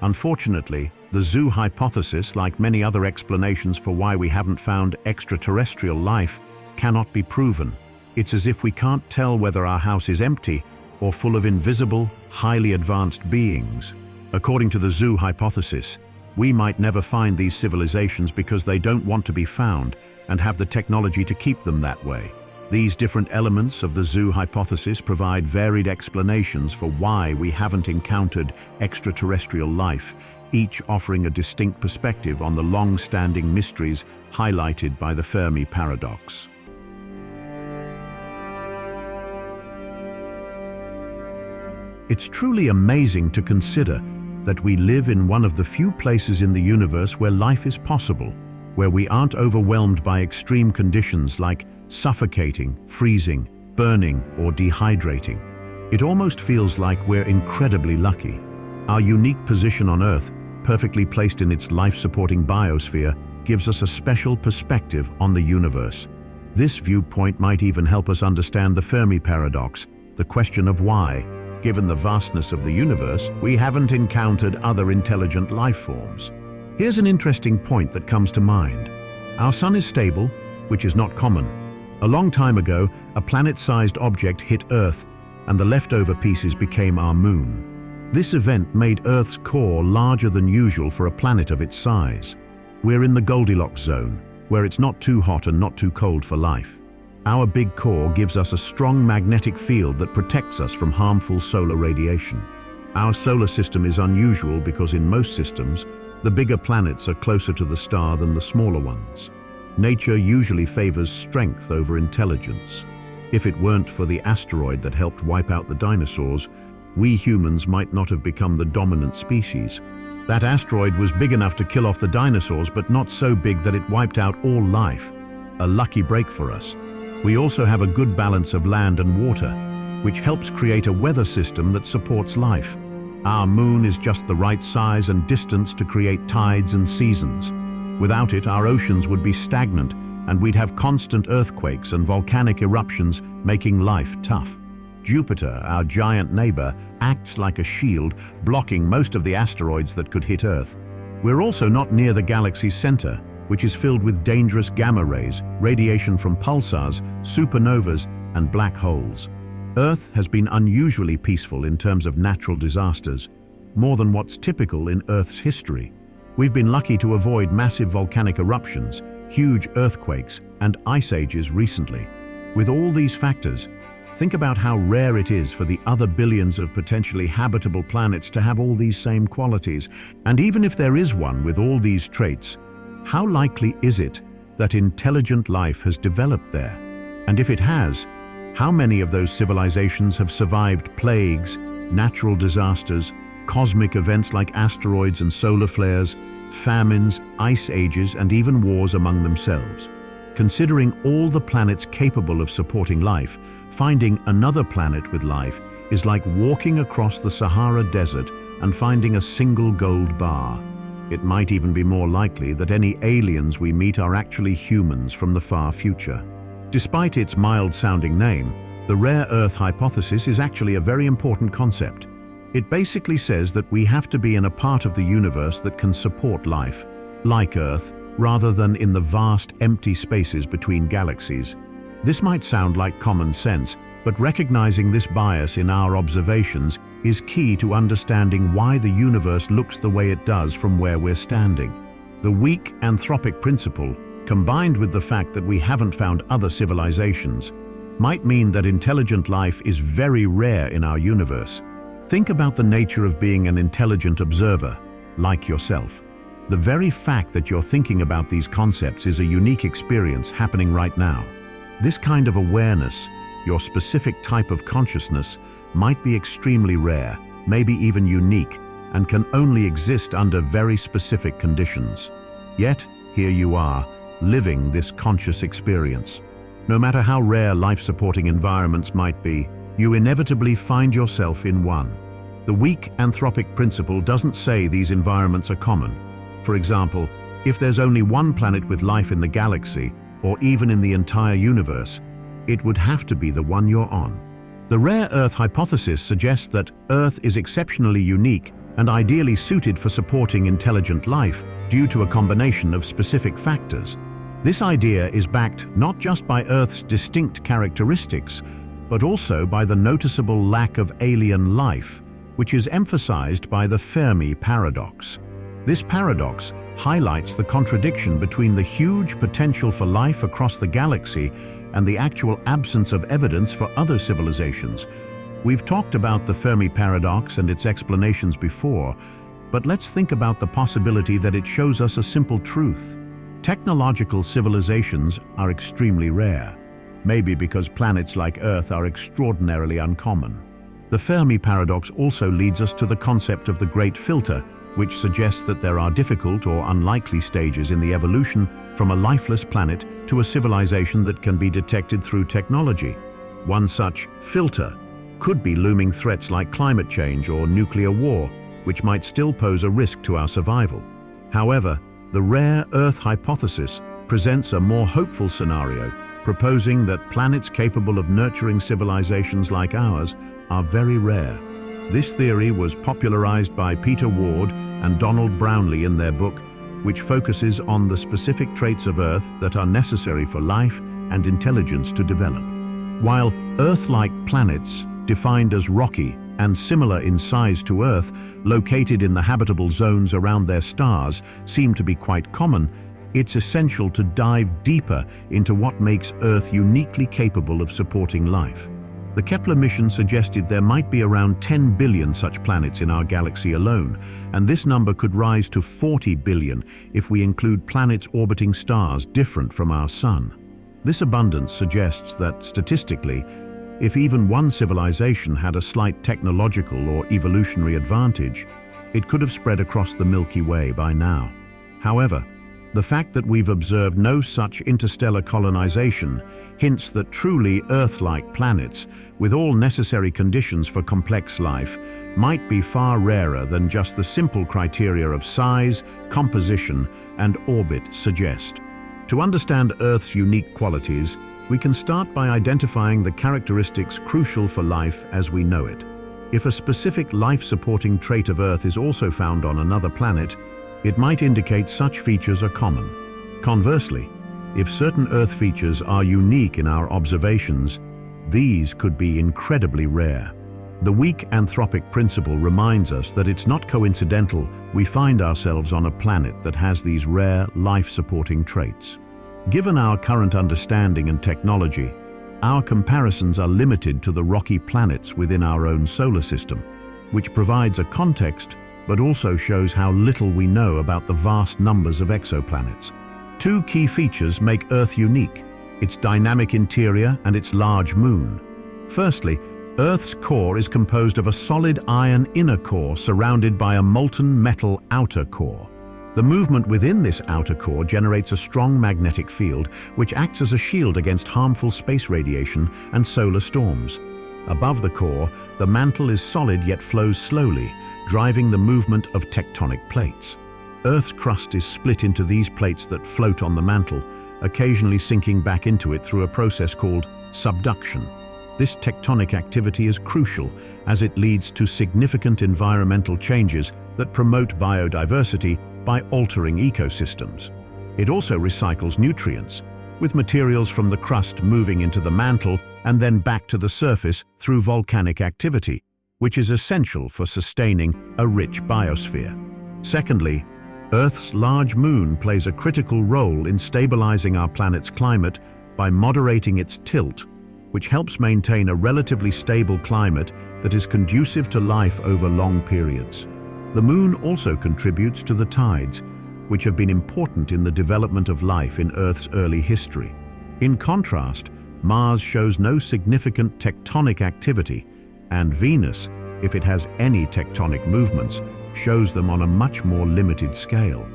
Unfortunately, the zoo hypothesis, like many other explanations for why we haven't found extraterrestrial life, cannot be proven. It's as if we can't tell whether our house is empty or full of invisible, highly advanced beings. According to the zoo hypothesis, we might never find these civilizations because they don't want to be found and have the technology to keep them that way. These different elements of the zoo hypothesis provide varied explanations for why we haven't encountered extraterrestrial life, each offering a distinct perspective on the long-standing mysteries highlighted by the Fermi Paradox. It's truly amazing to consider that we live in one of the few places in the universe where life is possible, where we aren't overwhelmed by extreme conditions like suffocating, freezing, burning, or dehydrating. It almost feels like we're incredibly lucky. Our unique position on Earth, perfectly placed in its life-supporting biosphere, gives us a special perspective on the universe. This viewpoint might even help us understand the Fermi Paradox, the question of why, given the vastness of the universe, we haven't encountered other intelligent life forms. Here's an interesting point that comes to mind. Our sun is stable, which is not common. A long time ago, a planet-sized object hit Earth, and the leftover pieces became our moon. This event made Earth's core larger than usual for a planet of its size. We're in the Goldilocks zone, where it's not too hot and not too cold for life. Our big core gives us a strong magnetic field that protects us from harmful solar radiation. Our solar system is unusual because in most systems, the bigger planets are closer to the star than the smaller ones. Nature usually favors strength over intelligence. If it weren't for the asteroid that helped wipe out the dinosaurs, we humans might not have become the dominant species. That asteroid was big enough to kill off the dinosaurs, but not so big that it wiped out all life. A lucky break for us. We also have a good balance of land and water, which helps create a weather system that supports life. Our moon is just the right size and distance to create tides and seasons. Without it, our oceans would be stagnant, and we'd have constant earthquakes and volcanic eruptions, making life tough. Jupiter, our giant neighbor, acts like a shield, blocking most of the asteroids that could hit Earth. We're also not near the galaxy's center, which is filled with dangerous gamma rays, radiation from pulsars, supernovas, and black holes. Earth has been unusually peaceful in terms of natural disasters, more than what's typical in Earth's history. We've been lucky to avoid massive volcanic eruptions, huge earthquakes, and ice ages recently. With all these factors, think about how rare it is for the other billions of potentially habitable planets to have all these same qualities. And even if there is one with all these traits, how likely is it that intelligent life has developed there? And if it has, how many of those civilizations have survived plagues, natural disasters, cosmic events like asteroids and solar flares, famines, ice ages, and even wars among themselves? Considering all the planets capable of supporting life, finding another planet with life is like walking across the Sahara Desert and finding a single gold bar. It might even be more likely that any aliens we meet are actually humans from the far future. Despite its mild-sounding name, the rare Earth hypothesis is actually a very important concept. It basically says that we have to be in a part of the universe that can support life, like Earth, rather than in the vast, empty spaces between galaxies. This might sound like common sense, But recognizing this bias in our observations is key to understanding why the universe looks the way it does from where we're standing. The weak anthropic principle, combined with the fact that we haven't found other civilizations, might mean that intelligent life is very rare in our universe. Think about the nature of being an intelligent observer, like yourself. The very fact that you're thinking about these concepts is a unique experience happening right now. This kind of awareness, your specific type of consciousness, might be extremely rare, maybe even unique, and can only exist under very specific conditions. Yet, here you are, living this conscious experience. No matter how rare life-supporting environments might be, you inevitably find yourself in one. The weak anthropic principle doesn't say these environments are common. For example, if there's only one planet with life in the galaxy, or even in the entire universe, it would have to be the one you're on. The rare Earth hypothesis suggests that Earth is exceptionally unique and ideally suited for supporting intelligent life due to a combination of specific factors. This idea is backed not just by Earth's distinct characteristics, but also by the noticeable lack of alien life, which is emphasized by the Fermi Paradox. This paradox highlights the contradiction between the huge potential for life across the galaxy and the actual absence of evidence for other civilizations. We've talked about the Fermi Paradox and its explanations before, but let's think about the possibility that it shows us a simple truth. Technological civilizations are extremely rare, maybe because planets like Earth are extraordinarily uncommon. The Fermi Paradox also leads us to the concept of the Great Filter, which suggests that there are difficult or unlikely stages in the evolution from a lifeless planet to a civilization that can be detected through technology. One such filter could be looming threats like climate change or nuclear war, which might still pose a risk to our survival. However, the rare Earth hypothesis presents a more hopeful scenario, proposing that planets capable of nurturing civilizations like ours are very rare. This theory was popularized by Peter Ward and Donald Brownlee in their book, which focuses on the specific traits of Earth that are necessary for life and intelligence to develop. While Earth-like planets, defined as rocky and similar in size to Earth, located in the habitable zones around their stars, seem to be quite common, it's essential to dive deeper into what makes Earth uniquely capable of supporting life. The Kepler mission suggested there might be around 10 billion such planets in our galaxy alone, and this number could rise to 40 billion if we include planets orbiting stars different from our Sun. This abundance suggests that, statistically, if even one civilization had a slight technological or evolutionary advantage, it could have spread across the Milky Way by now. However, the fact that we've observed no such interstellar colonization hints that truly Earth-like planets, with all necessary conditions for complex life, might be far rarer than just the simple criteria of size, composition, and orbit suggest. To understand Earth's unique qualities, we can start by identifying the characteristics crucial for life as we know it. If a specific life-supporting trait of Earth is also found on another planet, it might indicate such features are common. Conversely, if certain Earth features are unique in our observations, these could be incredibly rare. The weak anthropic principle reminds us that it's not coincidental we find ourselves on a planet that has these rare life-supporting traits. Given our current understanding and technology, our comparisons are limited to the rocky planets within our own solar system, which provides a context but also shows how little we know about the vast numbers of exoplanets. Two key features make Earth unique: its dynamic interior and its large moon. Firstly, Earth's core is composed of a solid iron inner core surrounded by a molten metal outer core. The movement within this outer core generates a strong magnetic field, which acts as a shield against harmful space radiation and solar storms. Above the core, the mantle is solid yet flows slowly, driving the movement of tectonic plates. Earth's crust is split into these plates that float on the mantle, occasionally sinking back into it through a process called subduction. This tectonic activity is crucial as it leads to significant environmental changes that promote biodiversity by altering ecosystems. It also recycles nutrients, with materials from the crust moving into the mantle and then back to the surface through volcanic activity, which is essential for sustaining a rich biosphere. Secondly, Earth's large moon plays a critical role in stabilizing our planet's climate by moderating its tilt, which helps maintain a relatively stable climate that is conducive to life over long periods. The moon also contributes to the tides, which have been important in the development of life in Earth's early history. In contrast, Mars shows no significant tectonic activity, and Venus, if it has any tectonic movements, shows them on a much more limited scale.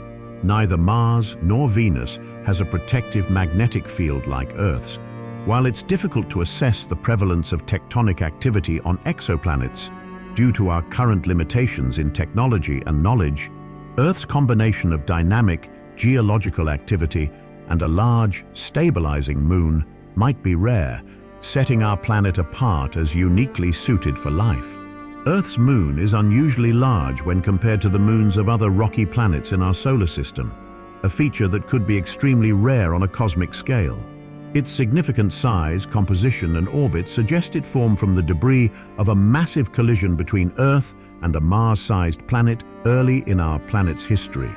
Neither Mars nor Venus has a protective magnetic field like Earth's. While it's difficult to assess the prevalence of tectonic activity on exoplanets due to our current limitations in technology and knowledge, Earth's combination of dynamic, geological activity and a large, stabilizing moon might be rare, setting our planet apart as uniquely suited for life. Earth's moon is unusually large when compared to the moons of other rocky planets in our solar system, a feature that could be extremely rare on a cosmic scale. Its significant size, composition, and orbit suggest it formed from the debris of a massive collision between Earth and a Mars-sized planet early in our planet's history.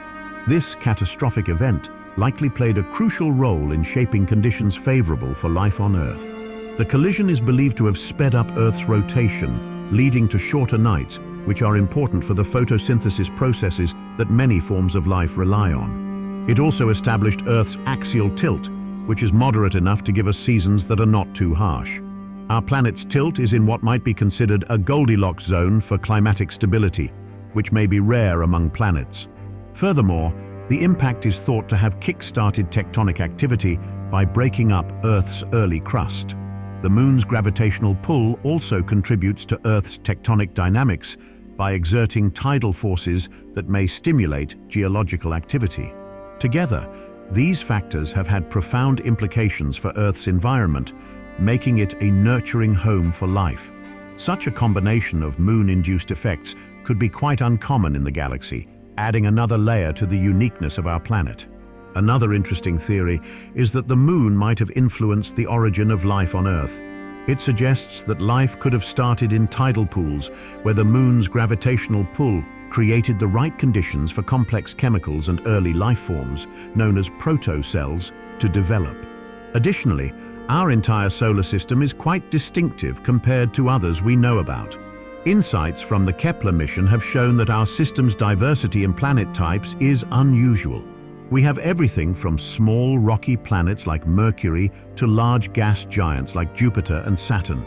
This catastrophic event likely played a crucial role in shaping conditions favorable for life on Earth. The collision is believed to have sped up Earth's rotation, leading to shorter nights, which are important for the photosynthesis processes that many forms of life rely on. It also established Earth's axial tilt, which is moderate enough to give us seasons that are not too harsh. Our planet's tilt is in what might be considered a Goldilocks zone for climatic stability, which may be rare among planets. Furthermore, the impact is thought to have kick-started tectonic activity by breaking up Earth's early crust. The moon's gravitational pull also contributes to Earth's tectonic dynamics by exerting tidal forces that may stimulate geological activity. Together, these factors have had profound implications for Earth's environment, making it a nurturing home for life. Such a combination of moon-induced effects could be quite uncommon in the galaxy, adding another layer to the uniqueness of our planet. Another interesting theory is that the moon might have influenced the origin of life on Earth. It suggests that life could have started in tidal pools, where the moon's gravitational pull created the right conditions for complex chemicals and early life forms, known as protocells, to develop. Additionally, our entire solar system is quite distinctive compared to others we know about. Insights from the Kepler mission have shown that our system's diversity in planet types is unusual. We have everything from small rocky planets like Mercury to large gas giants like Jupiter and Saturn.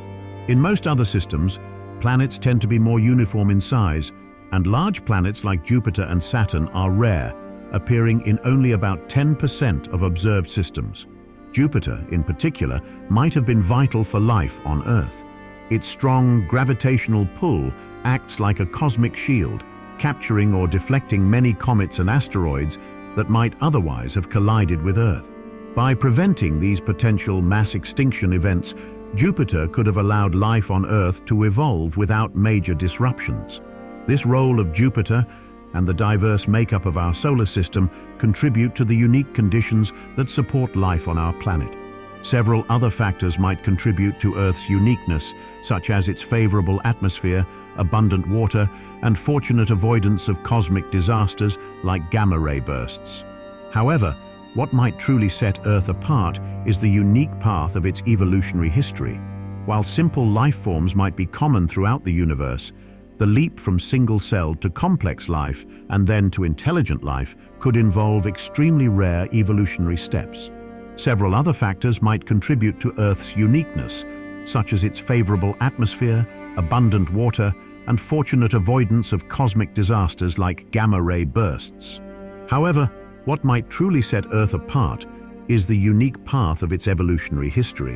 In most other systems, planets tend to be more uniform in size, and large planets like Jupiter and Saturn are rare, appearing in only about 10% of observed systems. Jupiter, in particular, might have been vital for life on Earth. Its strong gravitational pull acts like a cosmic shield, capturing or deflecting many comets and asteroids that might otherwise have collided with Earth. By preventing these potential mass extinction events, Jupiter could have allowed life on Earth to evolve without major disruptions. This role of Jupiter and the diverse makeup of our solar system contribute to the unique conditions that support life on our planet. Several other factors might contribute to Earth's uniqueness, such as its favorable atmosphere, abundant water, and fortunate avoidance of cosmic disasters like gamma-ray bursts. However, what might truly set Earth apart is the unique path of its evolutionary history. While simple life forms might be common throughout the universe, the leap from single-celled to complex life and then to intelligent life could involve extremely rare evolutionary steps. Several other factors might contribute to Earth's uniqueness, such as its favorable atmosphere, abundant water, and fortunate avoidance of cosmic disasters like gamma-ray bursts. However, what might truly set Earth apart is the unique path of its evolutionary history.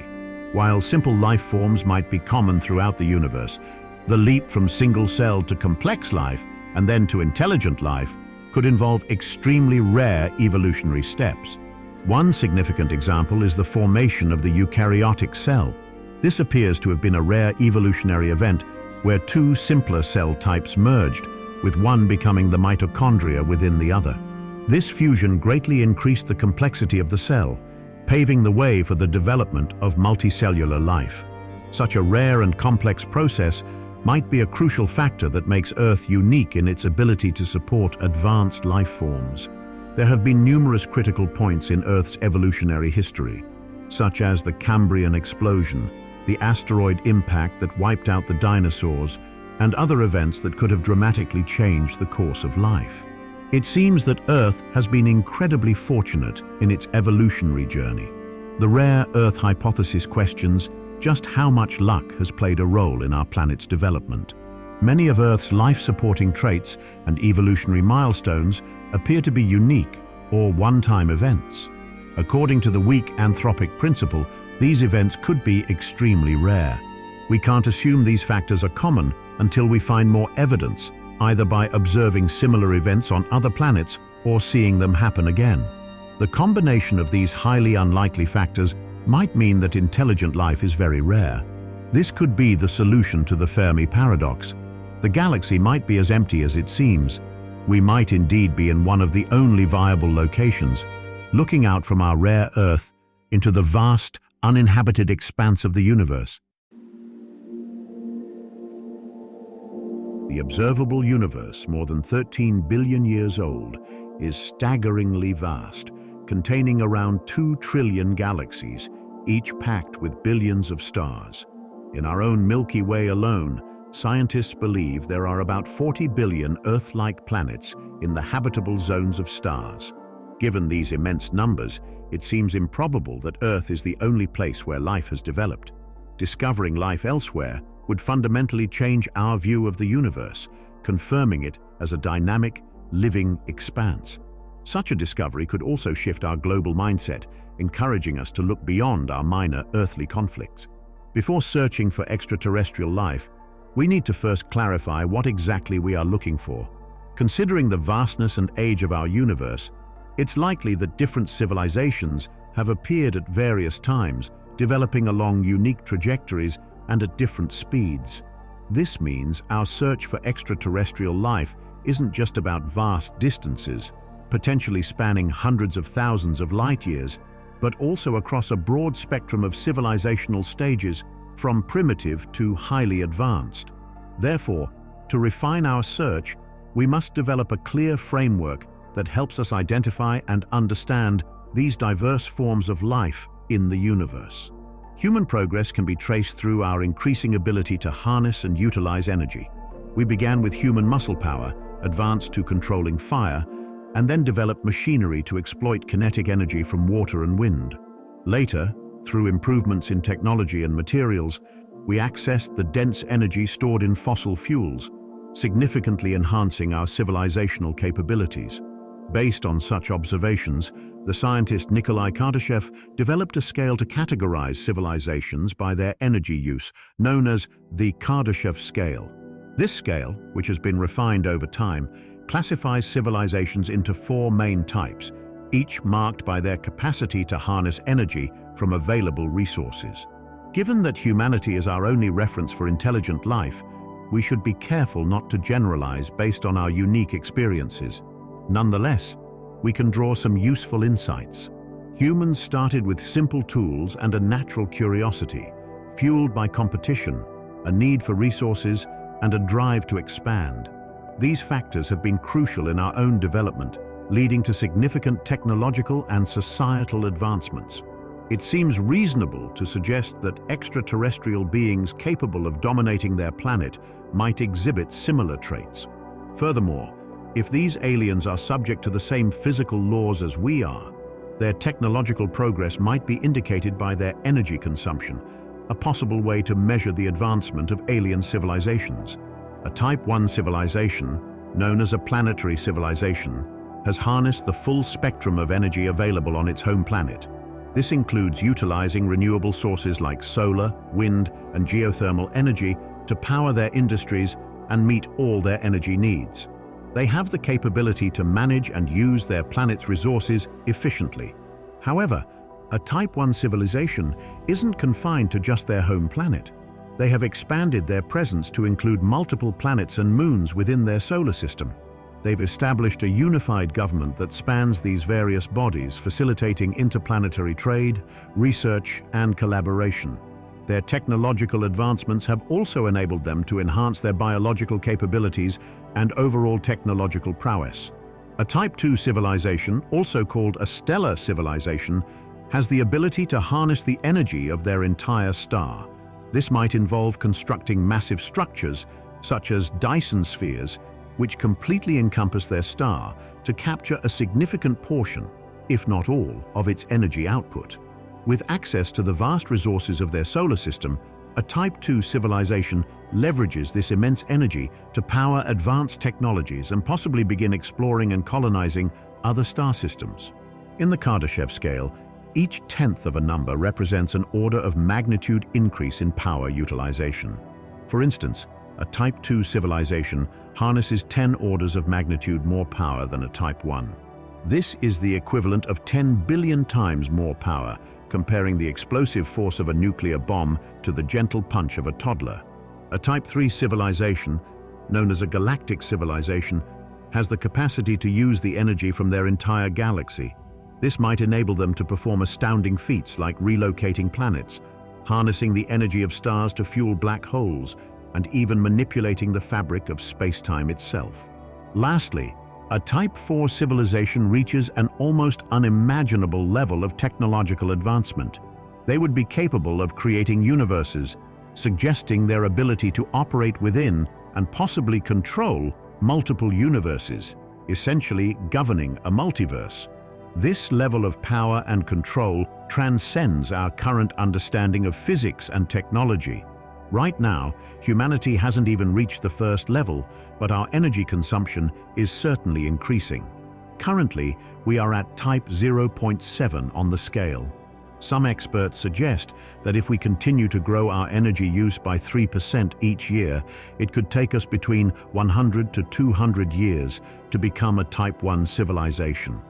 While simple life forms might be common throughout the universe, the leap from single-celled to complex life and then to intelligent life could involve extremely rare evolutionary steps. One significant example is the formation of the eukaryotic cell. This appears to have been a rare evolutionary event where two simpler cell types merged, with one becoming the mitochondria within the other. This fusion greatly increased the complexity of the cell, paving the way for the development of multicellular life. Such a rare and complex process might be a crucial factor that makes Earth unique in its ability to support advanced life forms. There have been numerous critical points in Earth's evolutionary history, such as the Cambrian explosion, the asteroid impact that wiped out the dinosaurs, and other events that could have dramatically changed the course of life. It seems that Earth has been incredibly fortunate in its evolutionary journey. The rare Earth hypothesis questions just how much luck has played a role in our planet's development. Many of Earth's life-supporting traits and evolutionary milestones appear to be unique or one-time events. According to the weak anthropic principle, these events could be extremely rare. We can't assume these factors are common until we find more evidence, either by observing similar events on other planets or seeing them happen again. The combination of these highly unlikely factors might mean that intelligent life is very rare. This could be the solution to the Fermi Paradox. The galaxy might be as empty as it seems. We might indeed be in one of the only viable locations, looking out from our rare Earth into the vast, uninhabited expanse of the universe. The observable universe, more than 13 billion years old, is staggeringly vast, containing around 2 trillion galaxies, each packed with billions of stars. In our own Milky Way alone, scientists believe there are about 40 billion Earth-like planets in the habitable zones of stars. Given these immense numbers, it seems improbable that Earth is the only place where life has developed. Discovering life elsewhere would fundamentally change our view of the universe, confirming it as a dynamic, living expanse. Such a discovery could also shift our global mindset, encouraging us to look beyond our minor earthly conflicts. Before searching for extraterrestrial life, we need to first clarify what exactly we are looking for. Considering the vastness and age of our universe, it's likely that different civilizations have appeared at various times, developing along unique trajectories and at different speeds. This means our search for extraterrestrial life isn't just about vast distances, potentially spanning hundreds of thousands of light years, but also across a broad spectrum of civilizational stages, from primitive to highly advanced. Therefore, to refine our search, we must develop a clear framework that helps us identify and understand these diverse forms of life in the universe. Human progress can be traced through our increasing ability to harness and utilize energy. We began with human muscle power, advanced to controlling fire, and then developed machinery to exploit kinetic energy from water and wind. Later, through improvements in technology and materials, we accessed the dense energy stored in fossil fuels, significantly enhancing our civilizational capabilities. Based on such observations, the scientist Nikolai Kardashev developed a scale to categorize civilizations by their energy use, known as the Kardashev Scale. This scale, which has been refined over time, classifies civilizations into 4 main types, each marked by their capacity to harness energy from available resources. Given that humanity is our only reference for intelligent life, we should be careful not to generalize based on our unique experiences. Nonetheless, we can draw some useful insights. Humans started with simple tools and a natural curiosity, fueled by competition, a need for resources, and a drive to expand. These factors have been crucial in our own development, leading to significant technological and societal advancements. It seems reasonable to suggest that extraterrestrial beings capable of dominating their planet might exhibit similar traits. Furthermore, if these aliens are subject to the same physical laws as we are, their technological progress might be indicated by their energy consumption, a possible way to measure the advancement of alien civilizations. A Type 1 civilization, known as a planetary civilization, has harnessed the full spectrum of energy available on its home planet. This includes utilizing renewable sources like solar, wind, and geothermal energy to power their industries and meet all their energy needs. They have the capability to manage and use their planet's resources efficiently. However, a Type 1 civilization isn't confined to just their home planet. They have expanded their presence to include multiple planets and moons within their solar system. They've established a unified government that spans these various bodies, facilitating interplanetary trade, research, and collaboration. Their technological advancements have also enabled them to enhance their biological capabilities and overall technological prowess. A Type 2 civilization, also called a stellar civilization, has the ability to harness the energy of their entire star. This might involve constructing massive structures, such as Dyson spheres, which completely encompass their star to capture a significant portion, if not all, of its energy output. With access to the vast resources of their solar system, a Type 2 civilization leverages this immense energy to power advanced technologies and possibly begin exploring and colonizing other star systems. In the Kardashev scale, each tenth of a number represents an order of magnitude increase in power utilization. For instance, a Type 2 civilization harnesses 10 orders of magnitude more power than a Type 1. This is the equivalent of 10 billion times more power, comparing the explosive force of a nuclear bomb to the gentle punch of a toddler. A Type 3 civilization, known as a galactic civilization, has the capacity to use the energy from their entire galaxy. This might enable them to perform astounding feats like relocating planets, harnessing the energy of stars to fuel black holes, and even manipulating the fabric of space-time itself. Lastly, a Type 4 civilization reaches an almost unimaginable level of technological advancement. They would be capable of creating universes, suggesting their ability to operate within and possibly control multiple universes, essentially governing a multiverse. This level of power and control transcends our current understanding of physics and technology. Right now, humanity hasn't even reached the first level, but our energy consumption is certainly increasing. Currently, we are at Type 0.7 on the scale. Some experts suggest that if we continue to grow our energy use by 3% each year, it could take us between 100 to 200 years to become a Type 1 civilization.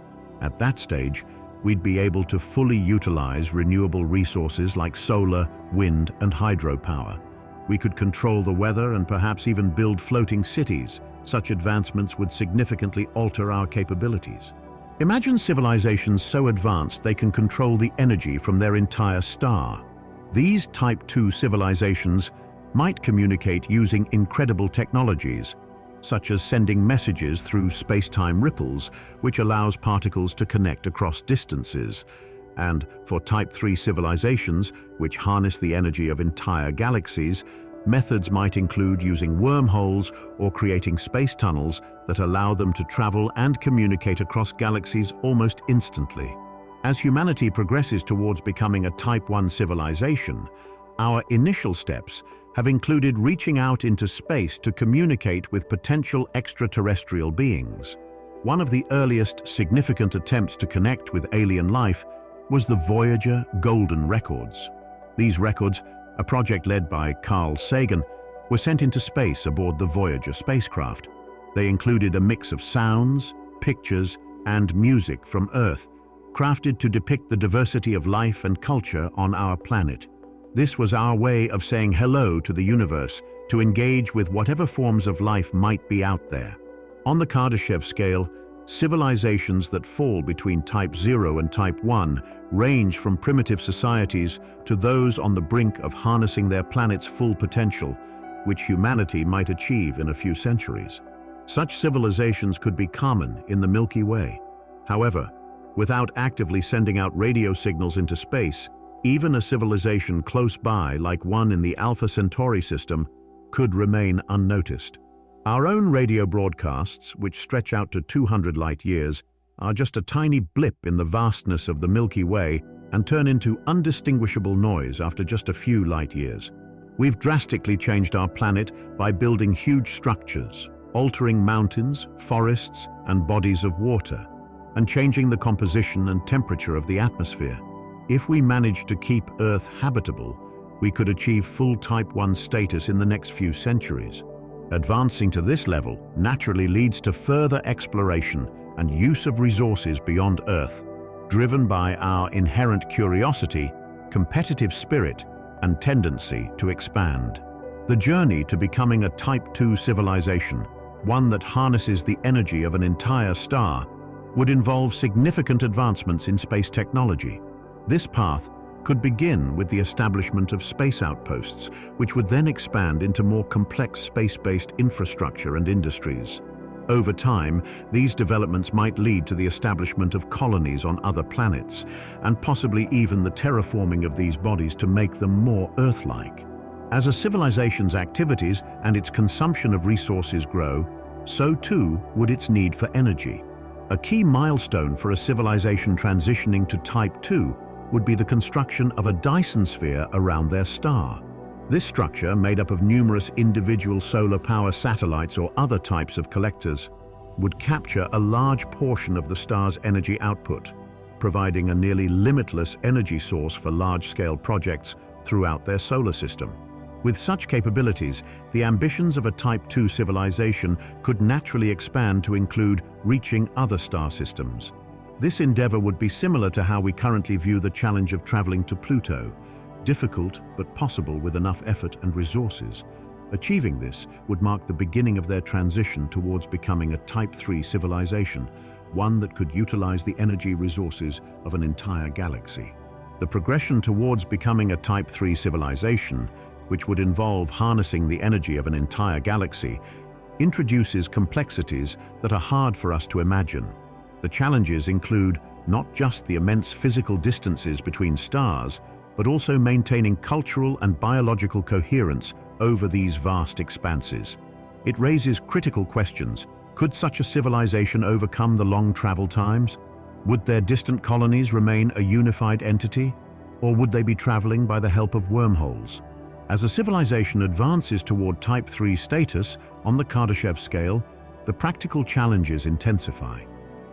At that stage, we'd be able to fully utilize renewable resources like solar, wind, and hydropower. We could control the weather and perhaps even build floating cities. Such advancements would significantly alter our capabilities. Imagine civilizations so advanced they can control the energy from their entire star. These Type 2 civilizations might communicate using incredible technologies, such as sending messages through space-time ripples, which allows particles to connect across distances. And for Type 3 civilizations, which harness the energy of entire galaxies, methods might include using wormholes or creating space tunnels that allow them to travel and communicate across galaxies almost instantly. As humanity progresses towards becoming a Type 1 civilization, our initial steps have included reaching out into space to communicate with potential extraterrestrial beings. One of the earliest significant attempts to connect with alien life was the Voyager Golden Records. These records, a project led by Carl Sagan, were sent into space aboard the Voyager spacecraft. They included a mix of sounds, pictures, and music from Earth, crafted to depict the diversity of life and culture on our planet. This was our way of saying hello to the universe, to engage with whatever forms of life might be out there. On the Kardashev scale, civilizations that fall between Type 0 and Type 1 range from primitive societies to those on the brink of harnessing their planet's full potential, which humanity might achieve in a few centuries. Such civilizations could be common in the Milky Way. However, without actively sending out radio signals into space, even a civilization close by, like one in the Alpha Centauri system, could remain unnoticed. Our own radio broadcasts, which stretch out to 200 light-years, are just a tiny blip in the vastness of the Milky Way and turn into undistinguishable noise after just a few light-years. We've drastically changed our planet by building huge structures, altering mountains, forests, and bodies of water, and changing the composition and temperature of the atmosphere. If we manage to keep Earth habitable, we could achieve full Type 1 status in the next few centuries. Advancing to this level naturally leads to further exploration and use of resources beyond Earth, driven by our inherent curiosity, competitive spirit, and tendency to expand. The journey to becoming a Type 2 civilization, one that harnesses the energy of an entire star, would involve significant advancements in space technology. This path could begin with the establishment of space outposts, which would then expand into more complex space-based infrastructure and industries. Over time, these developments might lead to the establishment of colonies on other planets, and possibly even the terraforming of these bodies to make them more Earth-like. As a civilization's activities and its consumption of resources grow, so too would its need for energy. A key milestone for a civilization transitioning to Type 2 would be the construction of a Dyson sphere around their star. This structure, made up of numerous individual solar power satellites or other types of collectors, would capture a large portion of the star's energy output, providing a nearly limitless energy source for large-scale projects throughout their solar system. With such capabilities, the ambitions of a Type 2 civilization could naturally expand to include reaching other star systems. This endeavor would be similar to how we currently view the challenge of traveling to Pluto, difficult but possible with enough effort and resources. Achieving this would mark the beginning of their transition towards becoming a Type 3 civilization, one that could utilize the energy resources of an entire galaxy. The progression towards becoming a Type 3 civilization, which would involve harnessing the energy of an entire galaxy, introduces complexities that are hard for us to imagine. The challenges include not just the immense physical distances between stars, but also maintaining cultural and biological coherence over these vast expanses. It raises critical questions. Could such a civilization overcome the long travel times? Would their distant colonies remain a unified entity? Or would they be traveling by the help of wormholes? As a civilization advances toward Type 3 status on the Kardashev scale, the practical challenges intensify.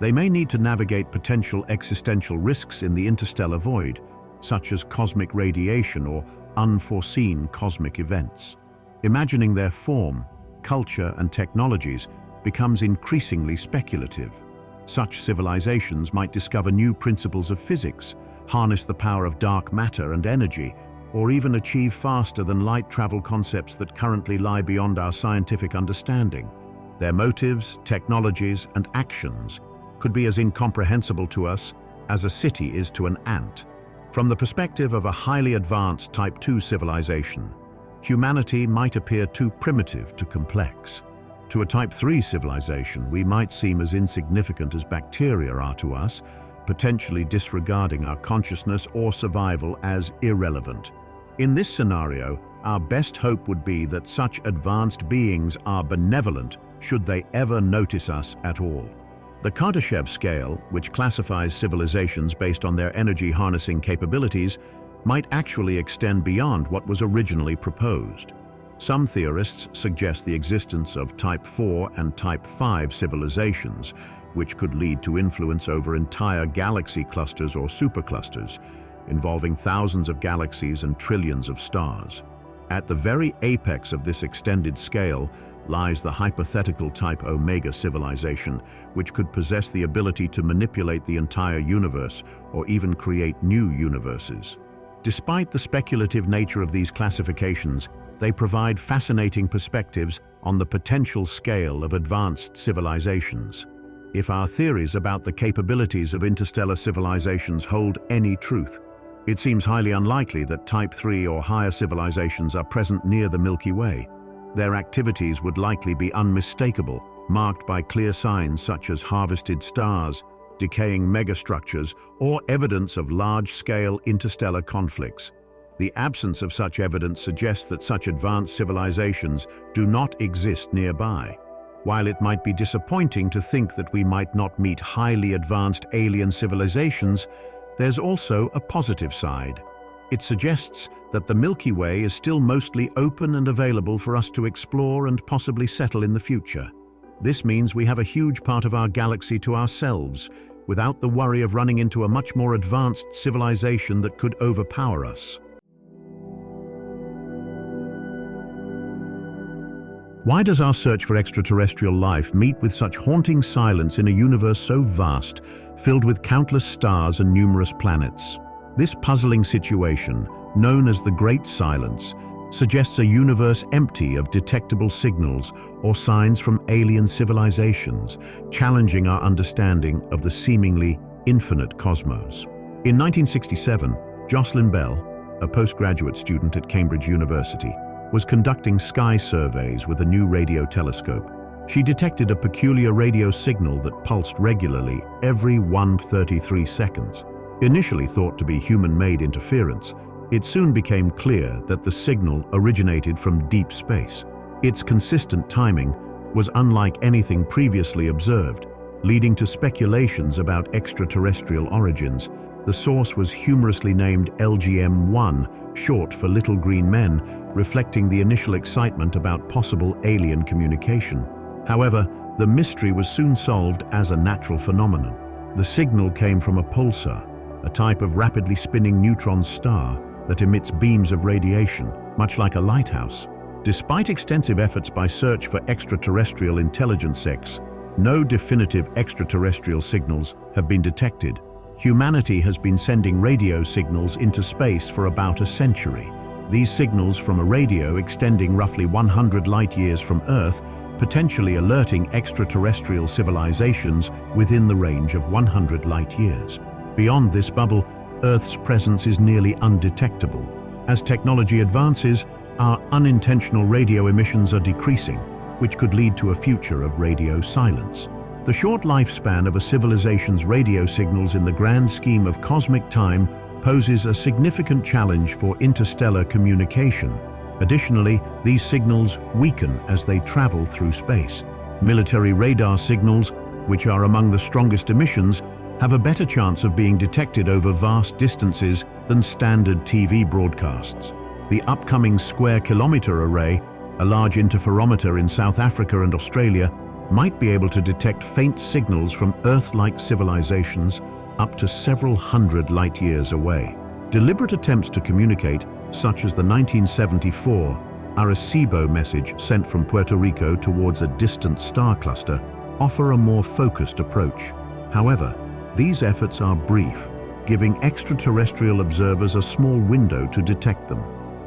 They may need to navigate potential existential risks in the interstellar void, such as cosmic radiation or unforeseen cosmic events. Imagining their form, culture, and technologies becomes increasingly speculative. Such civilizations might discover new principles of physics, harness the power of dark matter and energy, or even achieve faster-than-light travel concepts that currently lie beyond our scientific understanding. Their motives, technologies, and actions could be as incomprehensible to us as a city is to an ant. From the perspective of a highly advanced Type 2 civilization, humanity might appear too primitive to complex. To a Type 3 civilization, we might seem as insignificant as bacteria are to us, potentially disregarding our consciousness or survival as irrelevant. In this scenario, our best hope would be that such advanced beings are benevolent should they ever notice us at all. The Kardashev Scale, which classifies civilizations based on their energy harnessing capabilities, might actually extend beyond what was originally proposed. Some theorists suggest the existence of Type 4 and Type 5 civilizations, which could lead to influence over entire galaxy clusters or superclusters, involving thousands of galaxies and trillions of stars. At the very apex of this extended scale lies the hypothetical Type Omega civilization, which could possess the ability to manipulate the entire universe or even create new universes. Despite the speculative nature of these classifications, they provide fascinating perspectives on the potential scale of advanced civilizations. If our theories about the capabilities of interstellar civilizations hold any truth, it seems highly unlikely that Type 3 or higher civilizations are present near the Milky Way. Their activities would likely be unmistakable, marked by clear signs such as harvested stars, decaying megastructures, or evidence of large-scale interstellar conflicts. The absence of such evidence suggests that such advanced civilizations do not exist nearby. While it might be disappointing to think that we might not meet highly advanced alien civilizations, there's also a positive side. It suggests that the Milky Way is still mostly open and available for us to explore and possibly settle in the future. This means we have a huge part of our galaxy to ourselves, without the worry of running into a much more advanced civilization that could overpower us. Why does our search for extraterrestrial life meet with such haunting silence in a universe so vast, filled with countless stars and numerous planets? This puzzling situation, known as the Great Silence, suggests a universe empty of detectable signals or signs from alien civilizations, challenging our understanding of the seemingly infinite cosmos. In 1967, Jocelyn Bell, a postgraduate student at Cambridge University, was conducting sky surveys with a new radio telescope. She detected a peculiar radio signal that pulsed regularly every 133 seconds. Initially thought to be human-made interference, it soon became clear that the signal originated from deep space. Its consistent timing was unlike anything previously observed, leading to speculations about extraterrestrial origins. The source was humorously named LGM-1, short for Little Green Men, reflecting the initial excitement about possible alien communication. However, the mystery was soon solved as a natural phenomenon. The signal came from a pulsar, a type of rapidly spinning neutron star that emits beams of radiation, much like a lighthouse. Despite extensive efforts by Search for Extraterrestrial Intelligence X, no definitive extraterrestrial signals have been detected. Humanity has been sending radio signals into space for about a century. These signals from a radio extending roughly 100 light-years from Earth, potentially alerting extraterrestrial civilizations within the range of 100 light-years. Beyond this bubble, Earth's presence is nearly undetectable. As technology advances, our unintentional radio emissions are decreasing, which could lead to a future of radio silence. The short lifespan of a civilization's radio signals in the grand scheme of cosmic time poses a significant challenge for interstellar communication. Additionally, these signals weaken as they travel through space. Military radar signals, which are among the strongest emissions, have a better chance of being detected over vast distances than standard TV broadcasts. The upcoming Square Kilometre Array, a large interferometer in South Africa and Australia, might be able to detect faint signals from Earth-like civilizations up to several hundred light-years away. Deliberate attempts to communicate, such as the 1974 Arecibo message sent from Puerto Rico towards a distant star cluster, offer a more focused approach. However, these efforts are brief, giving extraterrestrial observers a small window to detect them.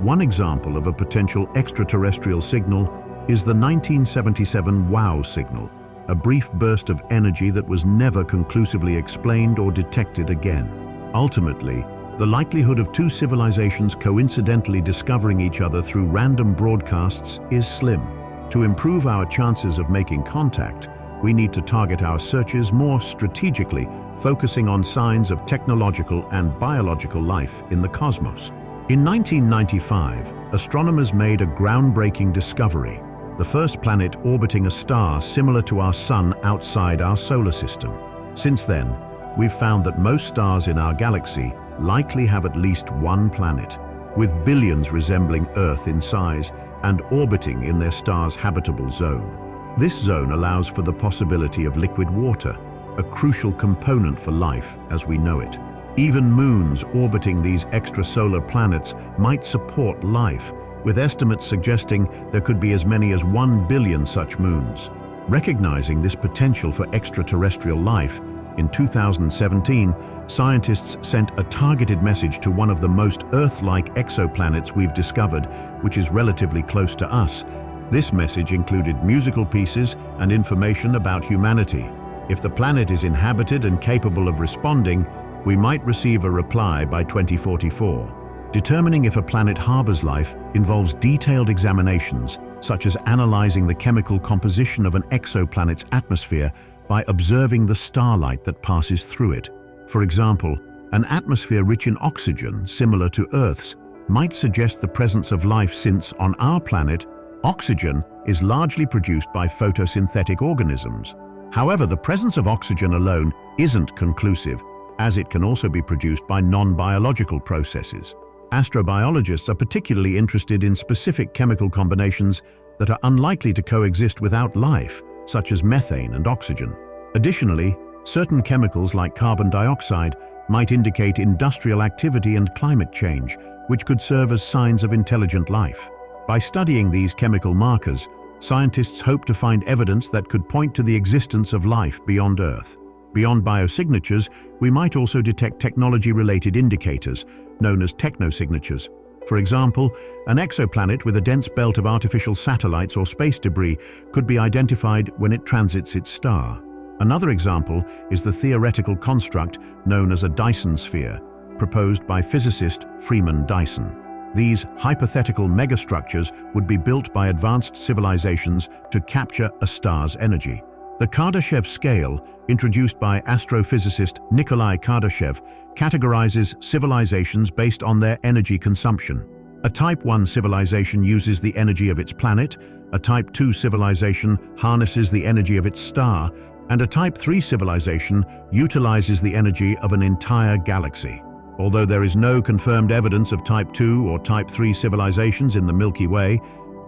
One example of a potential extraterrestrial signal is the 1977 WOW signal, a brief burst of energy that was never conclusively explained or detected again. Ultimately, the likelihood of two civilizations coincidentally discovering each other through random broadcasts is slim. To improve our chances of making contact, we need to target our searches more strategically, focusing on signs of technological and biological life in the cosmos. In 1995, astronomers made a groundbreaking discovery: the first planet orbiting a star similar to our Sun outside our solar system. Since then, we've found that most stars in our galaxy likely have at least one planet, with billions resembling Earth in size and orbiting in their star's habitable zone. This zone allows for the possibility of liquid water, a crucial component for life as we know it. Even moons orbiting these extrasolar planets might support life, with estimates suggesting there could be as many as 1 billion such moons. Recognizing this potential for extraterrestrial life, in 2017, scientists sent a targeted message to one of the most Earth-like exoplanets we've discovered, which is relatively close to us. This message included musical pieces and information about humanity. If the planet is inhabited and capable of responding, we might receive a reply by 2044. Determining if a planet harbors life involves detailed examinations, such as analyzing the chemical composition of an exoplanet's atmosphere by observing the starlight that passes through it. For example, an atmosphere rich in oxygen, similar to Earth's, might suggest the presence of life since, on our planet, oxygen is largely produced by photosynthetic organisms. However, the presence of oxygen alone isn't conclusive, as it can also be produced by non-biological processes. Astrobiologists are particularly interested in specific chemical combinations that are unlikely to coexist without life, such as methane and oxygen. Additionally, certain chemicals like carbon dioxide might indicate industrial activity and climate change, which could serve as signs of intelligent life. By studying these chemical markers, scientists hope to find evidence that could point to the existence of life beyond Earth. Beyond biosignatures, we might also detect technology-related indicators, known as technosignatures. For example, an exoplanet with a dense belt of artificial satellites or space debris could be identified when it transits its star. Another example is the theoretical construct known as a Dyson sphere, proposed by physicist Freeman Dyson. These hypothetical megastructures would be built by advanced civilizations to capture a star's energy. The Kardashev Scale, introduced by astrophysicist Nikolai Kardashev, categorizes civilizations based on their energy consumption. A Type 1 civilization uses the energy of its planet, a Type 2 civilization harnesses the energy of its star, and a Type 3 civilization utilizes the energy of an entire galaxy. Although there is no confirmed evidence of Type 2 or Type 3 civilizations in the Milky Way,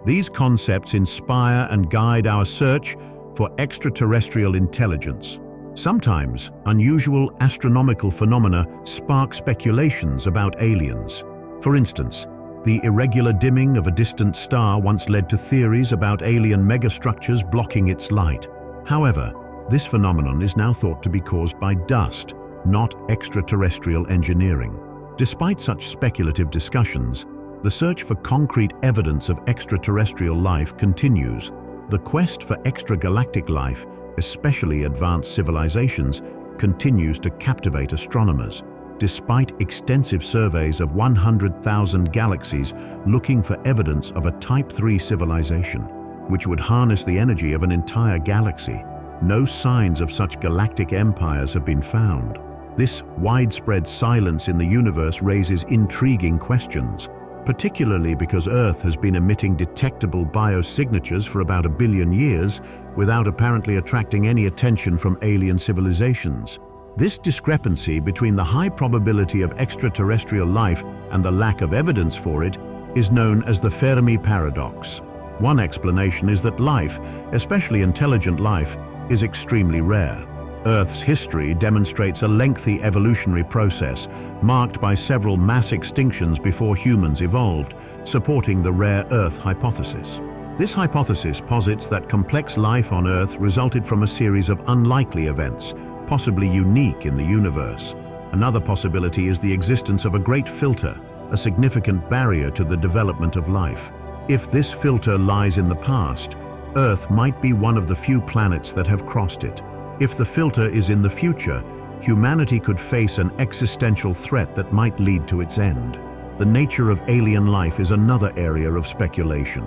these concepts inspire and guide our search for extraterrestrial intelligence. Sometimes, unusual astronomical phenomena spark speculations about aliens. For instance, the irregular dimming of a distant star once led to theories about alien megastructures blocking its light. However, this phenomenon is now thought to be caused by dust, not extraterrestrial engineering. Despite such speculative discussions, the search for concrete evidence of extraterrestrial life continues. The quest for extragalactic life, especially advanced civilizations, continues to captivate astronomers. Despite extensive surveys of 100,000 galaxies looking for evidence of a Type 3 civilization, which would harness the energy of an entire galaxy, no signs of such galactic empires have been found. This widespread silence in the universe raises intriguing questions, particularly because Earth has been emitting detectable biosignatures for about 1 billion years without apparently attracting any attention from alien civilizations. This discrepancy between the high probability of extraterrestrial life and the lack of evidence for it is known as the Fermi Paradox. One explanation is that life, especially intelligent life, is extremely rare. Earth's history demonstrates a lengthy evolutionary process, marked by several mass extinctions before humans evolved, supporting the rare Earth hypothesis. This hypothesis posits that complex life on Earth resulted from a series of unlikely events, possibly unique in the universe. Another possibility is the existence of a great filter, a significant barrier to the development of life. If this filter lies in the past, Earth might be one of the few planets that have crossed it. If the filter is in the future, humanity could face an existential threat that might lead to its end. The nature of alien life is another area of speculation.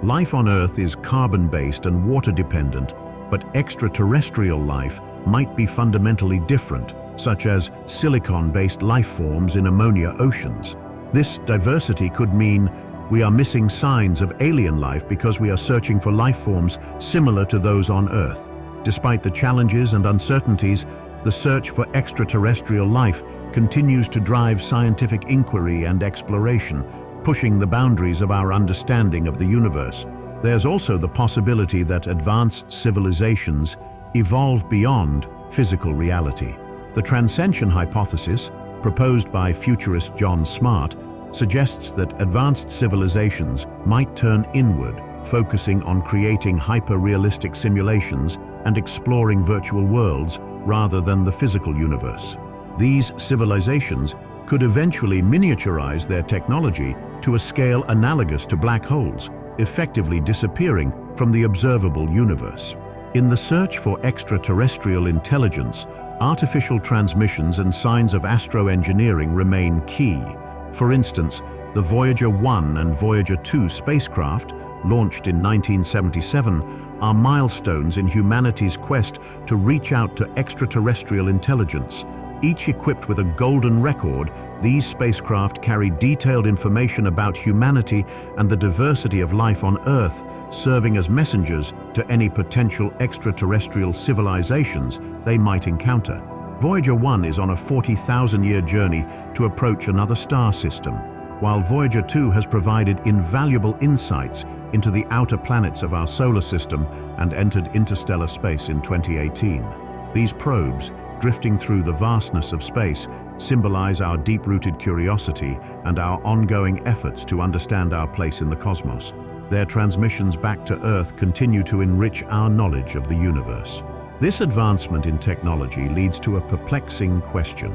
Life on Earth is carbon-based and water-dependent, but extraterrestrial life might be fundamentally different, such as silicon-based life forms in ammonia oceans. This diversity could mean we are missing signs of alien life because we are searching for life forms similar to those on Earth. Despite the challenges and uncertainties, the search for extraterrestrial life continues to drive scientific inquiry and exploration, pushing the boundaries of our understanding of the universe. There's also the possibility that advanced civilizations evolve beyond physical reality. The transcension hypothesis, proposed by futurist John Smart, suggests that advanced civilizations might turn inward, focusing on creating hyper-realistic simulations and exploring virtual worlds rather than the physical universe. These civilizations could eventually miniaturize their technology to a scale analogous to black holes, effectively disappearing from the observable universe. In the search for extraterrestrial intelligence, artificial transmissions and signs of astroengineering remain key. For instance, the Voyager 1 and Voyager 2 spacecraft, launched in 1977, are milestones in humanity's quest to reach out to extraterrestrial intelligence. Each equipped with a golden record, these spacecraft carry detailed information about humanity and the diversity of life on Earth, serving as messengers to any potential extraterrestrial civilizations they might encounter. Voyager 1 is on a 40,000-year journey to approach another star system, while Voyager 2 has provided invaluable insights into the outer planets of our solar system and entered interstellar space in 2018. These probes, drifting through the vastness of space, symbolize our deep-rooted curiosity and our ongoing efforts to understand our place in the cosmos. Their transmissions back to Earth continue to enrich our knowledge of the universe. This advancement in technology leads to a perplexing question.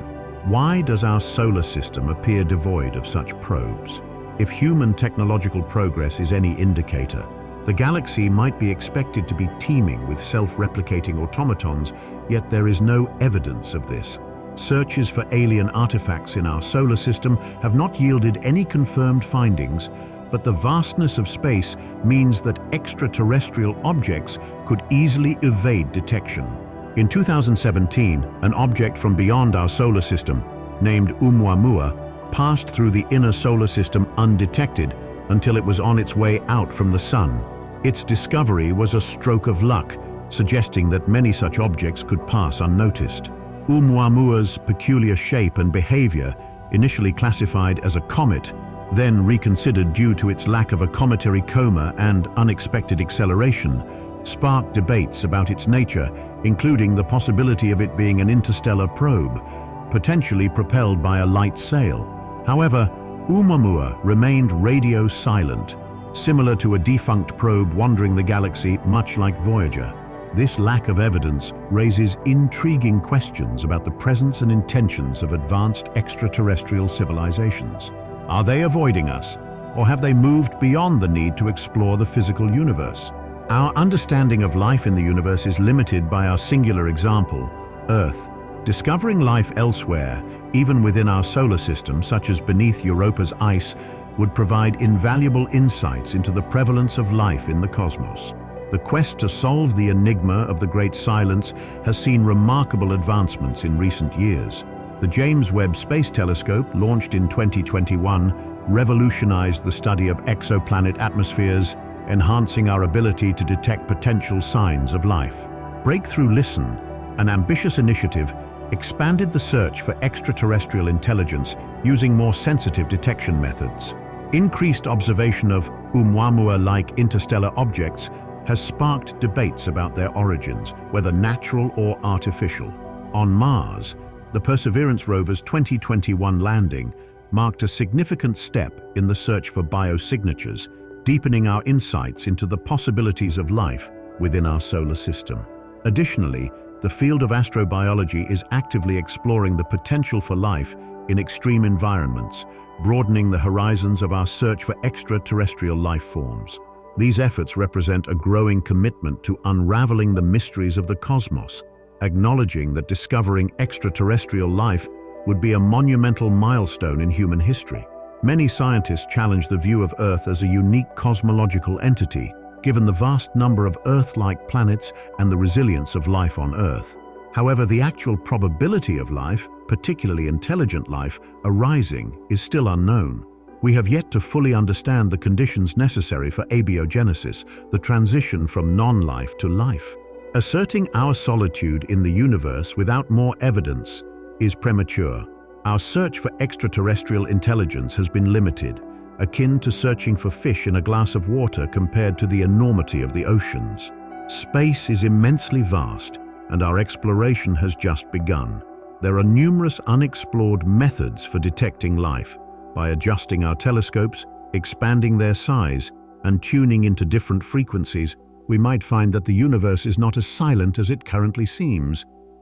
Why does our solar system appear devoid of such probes? If human technological progress is any indicator, the galaxy might be expected to be teeming with self-replicating automatons, yet there is no evidence of this. Searches for alien artifacts in our solar system have not yielded any confirmed findings, but the vastness of space means that extraterrestrial objects could easily evade detection. In 2017, an object from beyond our solar system, named Oumuamua, passed through the inner solar system undetected until it was on its way out from the Sun. Its discovery was a stroke of luck, suggesting that many such objects could pass unnoticed. Oumuamua's peculiar shape and behavior, initially classified as a comet, then reconsidered due to its lack of a cometary coma and unexpected acceleration, sparked debates about its nature, including the possibility of it being an interstellar probe, potentially propelled by a light sail. However, Oumuamua remained radio silent, similar to a defunct probe wandering the galaxy, much like Voyager. This lack of evidence raises intriguing questions about the presence and intentions of advanced extraterrestrial civilizations. Are they avoiding us, or have they moved beyond the need to explore the physical universe? Our understanding of life in the universe is limited by our singular example, Earth. Discovering life elsewhere, even within our solar system, such as beneath Europa's ice, would provide invaluable insights into the prevalence of life in the cosmos. The quest to solve the enigma of the Great Silence has seen remarkable advancements in recent years. The James Webb Space Telescope, launched in 2021, revolutionized the study of exoplanet atmospheres, enhancing our ability to detect potential signs of life. Breakthrough Listen, an ambitious initiative, expanded the search for extraterrestrial intelligence using more sensitive detection methods. Increased observation of Oumuamua-like interstellar objects has sparked debates about their origins, whether natural or artificial. On Mars, the Perseverance rover's 2021 landing marked a significant step in the search for biosignatures, deepening our insights into the possibilities of life within our solar system. Additionally, the field of astrobiology is actively exploring the potential for life in extreme environments, broadening the horizons of our search for extraterrestrial life forms. These efforts represent a growing commitment to unraveling the mysteries of the cosmos, acknowledging that discovering extraterrestrial life would be a monumental milestone in human history. Many scientists challenge the view of Earth as a unique cosmological entity, given the vast number of Earth-like planets and the resilience of life on Earth. However, the actual probability of life, particularly intelligent life, arising is still unknown. We have yet to fully understand the conditions necessary for abiogenesis, the transition from non-life to life. Asserting our solitude in the universe without more evidence is premature. Our search for extraterrestrial intelligence has been limited, akin to searching for fish in a glass of water compared to the enormity of the oceans. Space is immensely vast, and our exploration has just begun. There are numerous unexplored methods for detecting life. By adjusting our telescopes, expanding their size, and tuning into different frequencies, we might find that the universe is not as silent as it currently seems.